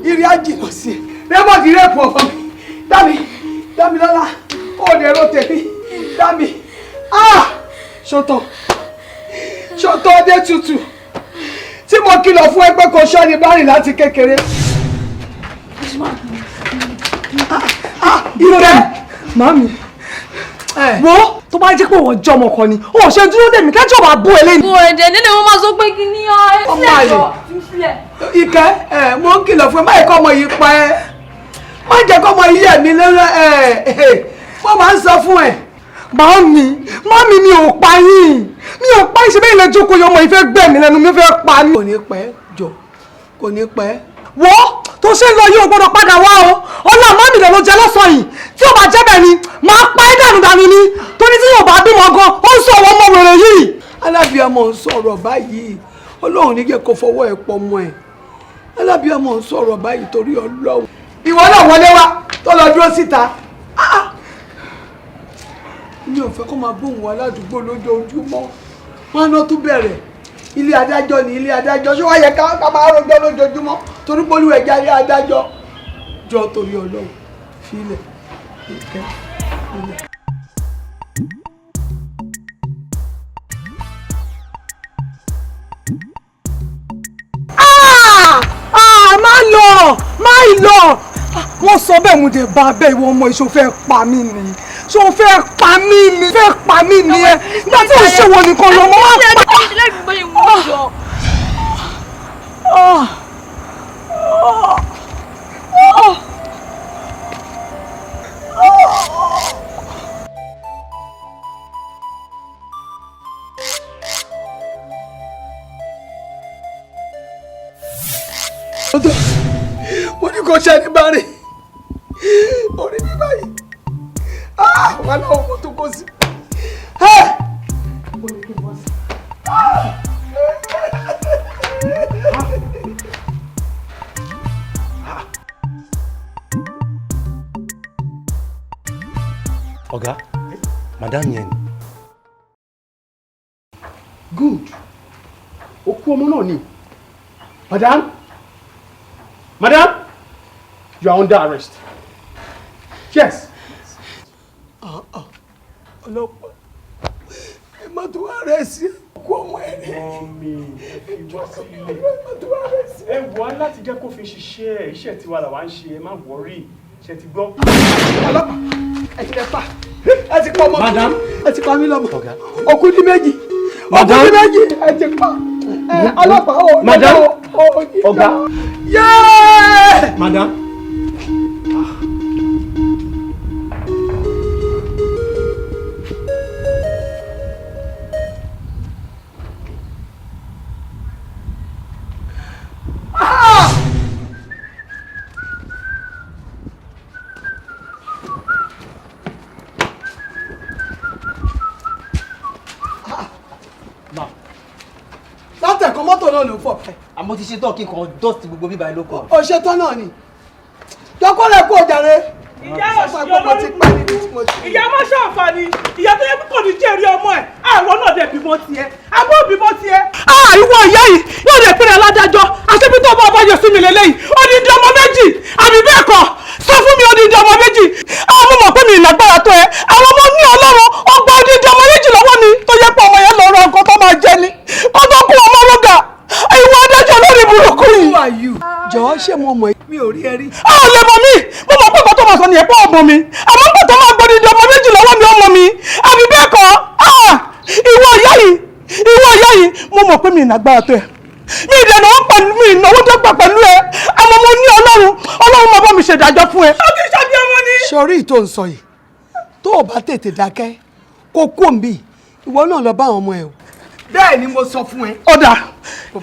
ìrìn àjìnà sí Raymond rẹ́pù ọ̀fọ̀ mi Dámilọ́lá ó lè ro tèmi dámi ṣọ̀tọ̀ ọdẹ tutù tí mo kìlọ̀ fún ẹgbẹ́ kan ṣọ́ni bá rìn láti kékeré. Ìrọ̀lẹ́ màmí wo tó bá jẹ́ pé wọ́n jọ ọmọ kan ni ó ṣe dúró dèmí kẹ́jọ́ bá bú eléyìí. bó ẹ̀jẹ̀ nínú wọn máa sọ pé kí ni ọ ẹ sílẹ̀. Ìkẹ́ mo ń kìlọ̀ fún ẹ báyìí kọ́ ọmọ yìí pa ẹ́ má jẹ́ kọ́ ọmọ yìí yẹ̀ mí lọ́rọ́ mo máa ń sọ fún ẹ Mami mi ò pa yín. Mi ò pa yín ṣe bẹ́ẹ̀ ilẹ̀ jókòó yọmọ ìfẹ́ gbẹ̀mí lẹ́nu mi fẹ́ pa ní. Kò ní pẹ́ jọ, kò ní pẹ́. Wọ́ tó ṣe ń lọ yóò gbọ́dọ̀ padà wá o. Ọlọ́run mami lè ló jẹ lọ́sàn yìí. Tí ò bá jẹ́ bẹ́ẹ̀ ni, máa pa ẹ́ dànù ni. Torí tí yóò bá bímọ gan, ó ń sọ àwọn ọmọ wèrè yìí. Alábíàmọ ń sọ̀rọ̀ báyìí. Ọlọ́run ní kẹ́ kó fọwọ́ ẹ̀ pọ̀ mọ́ ẹ̀. Alábíàmọ ń sọ̀rọ̀ báyìí torí Ọlọ́run. Ìwọ náà wọlé wá tó lọ dúró síta. Mi ò fẹ́ kó máa bóun wá ládùúgbò lójoojúmọ́. Wọ́n á ná tún bẹ̀rẹ̀. Ilé adájọ́ ni ilé adájọ́. Ṣé wàá yẹ ká máa rojọ́ lójoojúmọ́? Torí pé olúwa ẹja ilé adájọ́. Jọ torí Ọlọ́run filẹ̀ ìkẹ́ filẹ̀. Má lọ. Wọ́n sọ bẹ́ẹ̀ mo dé bá bẹ́ẹ̀ ìwọ ọmọ ìṣó fẹ́ pa mí ni. Ṣó fẹ́ pa mí ni ẹ. Nígbà tí ò ṣe wọ nìkan lọ mọ́ wá mo ní kò ṣe ní bari orí mi báyìí wà náà ọmọ tó kó sí. mo ní kí n bọ́ sí. Ọ̀gá, madam yẹn ni. Good. Òkú ọmọ náà ni. Madam, you are under arrest. Yes. Ọlọ́pàá, ẹ má tó arrest òkú ọmọ ẹ̀ rẹ̀. Mọ́mí, ẹ fi wá sílẹ̀. Ẹ má tó arrest. Ẹ wá láti jẹ́ kó fi ṣiṣẹ́ iṣẹ́ tiwa làwa ń ṣe, ẹ má worry. Ṣé ti gbọ́? Ọlọ́pàá, ẹ ti pa ọmọ mi. Madam, ẹ ti pa mí lọ́mọ. Òkú ní méjì. Madam, ẹ ti pa. Ọlọ́pàá o. Madam, ọ̀gá. Yéé! Madam. Látẹ̀kọ́ mọ́tò náà ló fọ̀ fẹ́. Àmọ́ ti ṣe tán kí n kàn dust gbogbo bíbá ẹ ló kọ. Ó ṣe tán náà ni. Dọ́kọ́lẹ̀ kó jàre. Ìyá má ṣàǹfààní, ìyá tó yẹ kó kò ní jẹ́rí ọmọ ẹ̀, àwọn náà dẹ̀ bímọ tiẹ̀, àbọ̀ bímọ tiẹ̀. Ìwọ ìyá yìí yóò lè pínlẹ̀ aládájọ́, àṣebí tó bá ọba yọ sí mi lélẹ́yìí, odidi ọmọ méjì, àbí bẹ́ẹ̀ kọ́, sọ fún mi odidi ọmọ méjì. Àwọn ọmọ pé mi ìlágbára tó ẹ, àwọn ọmọ ní Ọlọ́run, ọgbà odidi ọmọ méjì lọ́wọ́ mi tó yẹ pé ọmọ yẹn lọ rọ nǹkan tó máa jẹ ni. Kó tó kú ọmọ lọ́gà, ìwọ adájọ́ lórí burúkú yìí. Jọ̀ọ́ ṣé mo mọ̀ mi ò rí ẹ rí. A ò lè mọ̀ mí, mo mọ̀ pé kò tó máa sọ nìyẹn pé ọmọ mi, àmọ́ ń gbọ́dọ̀ máa gbọ́dọ̀ di ọmọ méjì lọ́wọ́ mi ọmọ mi, àbí bẹ́ẹ̀ kọ́, ìwọ ìyá yìí, mo mọ̀ pé mi ìnagbára tó ẹ. Mi ìdènà ó pẹ̀lú mi ìnáwó tó gbà pẹ̀lú ẹ, àmọ́ mo ní Ọlọ́run máa bá mi ṣèdájọ́ fún ẹ. Ó ti ṣàbí ọmọ ni. Sọrí ìtò ń sọ yìí, tó o bá tètè dákẹ́, kó kú òǹbí, ìwọ náà lọ bá àwọn ọmọ ẹ o. Bẹ́ẹ̀ ni mo sọ fún ẹ. Ọ̀dà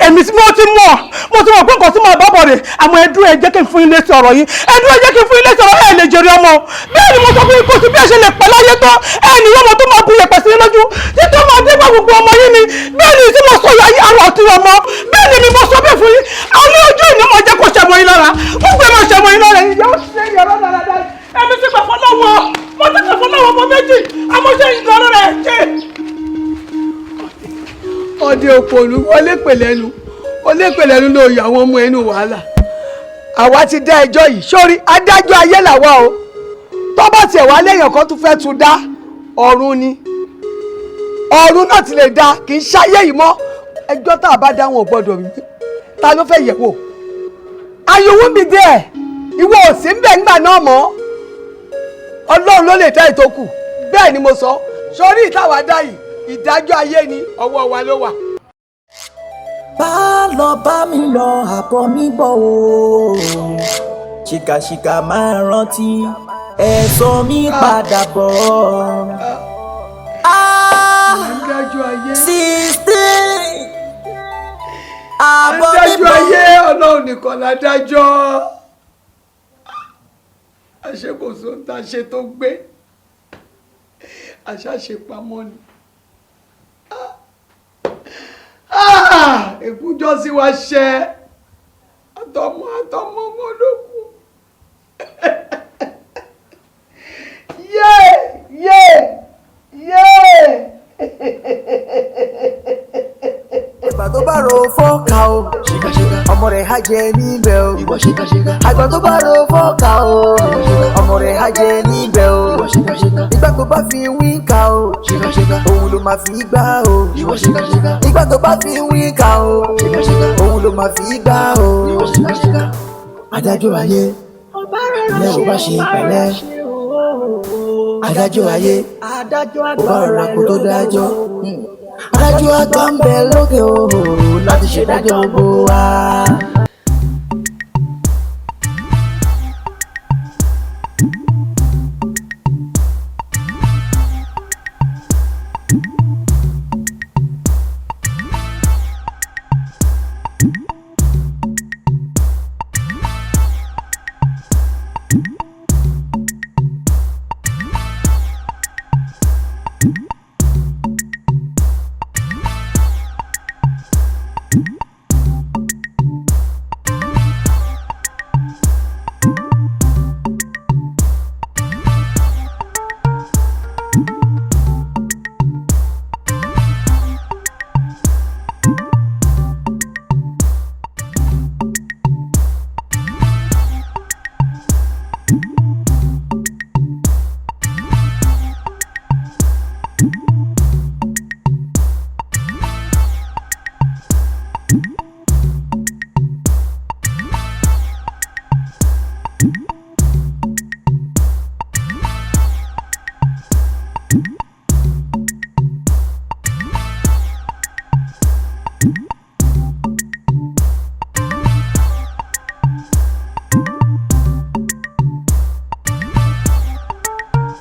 èmi tí mo ti mọ̀ pé nǹkan tí màá bá bọ̀ rẹ̀ àmọ́ ẹdún ẹ jẹ́ kí n fún yín létí ọ̀rọ̀ yìí ẹdún ẹ jẹ́ kí n fún yín létí ọ̀rọ̀ ẹ lè jèrè ọmọ bẹ́ẹ̀ ni mo sọ fún yín kó sí bí ẹ ṣe lè pẹ́ láyé tán ẹ ní ọmọ tó máa bu yẹ̀pẹ̀ sí lójú títí máa dé bá gbogbo ọmọ yín ni bẹ́ẹ̀ ni tí mo sọ yà yí àrò àti ọmọ bẹ́ẹ̀ ni mo sọ bẹ́ẹ̀ fún yín àwọn ojú ìní máa jẹ́ kó ṣẹ̀mọ̀ yín lára gbogbo ẹ máa ṣẹ̀mọ̀ yín lára ìyá ó ṣe yàrá dáradára ẹ̀mí ti gbà fọlọ́wọ́ mo ti gbà fọlọ́wọ́ ọmọ méjì àmọ́ ṣe ìgbàlọ́ rẹ̀ ṣe. Ọdẹ òpònú wọlé pẹ̀lẹ́nu ló yọ àwọn ọmọ ẹnu wàhálà àwa ti dá ẹjọ́ yìí sórí adájọ́ ayé làwa o tó bá tiẹ̀ wá léèyàn kan tún fẹ́ tún dá ọ̀run ni ọ̀run náà ti lè dá kì í ṣáyé yìí mọ́ ẹjọ́ tá a bá dá wọn ò gbọ́dọ̀ wí ta ló fẹ́ yẹ̀ wò ayọ̀wò mi dé ẹ̀ ìwọ ò sí ń bẹ̀ nígbà náà mọ́ Ọlọ́run ló lè dá ìtókù bẹ́ẹ̀ ni mo sọ sórí ìtawà dá yìí ìdájọ́ ayé ni ọwọ́ wa ló wà. Bá lọ bá mi lọ àbọ̀ mi bọ̀ o ṣìkàṣìkà máa rántí ẹ̀san mi padà bọ̀ adájọ́ ayé. 16. adájọ́ ayé ọlọ́run nìkan ládájọ́. àṣé kò sóhun tá a ṣe tó gbé àṣàṣepamọ́ ni. èkújọ́ sí wa ṣẹ́ àtọmọ ọmọ ló kù. Ìgbà tó bá ro fọ́ọ̀kà o, ọmọ rẹ̀ á jẹ níbẹ̀ o. Àgbà tó bá ro fọ́ọ̀kà o, ọmọ rẹ̀ á jẹ níbẹ̀ o. Ìgbà tó bá fi wíńkà o, òun ló máa fi gbá o. Ìgbà tó bá fi wíńkà o, òun ló máa fi gbá o. Adájọ́ ayé, ilé ò bá ṣe pẹ̀lẹ́. Adájọ́ ayé, ó bá rọra kó tó dájọ́. Adájọ́ àgbà ń bẹ lókè o láti ṣèdájọ́ gbogbo wa.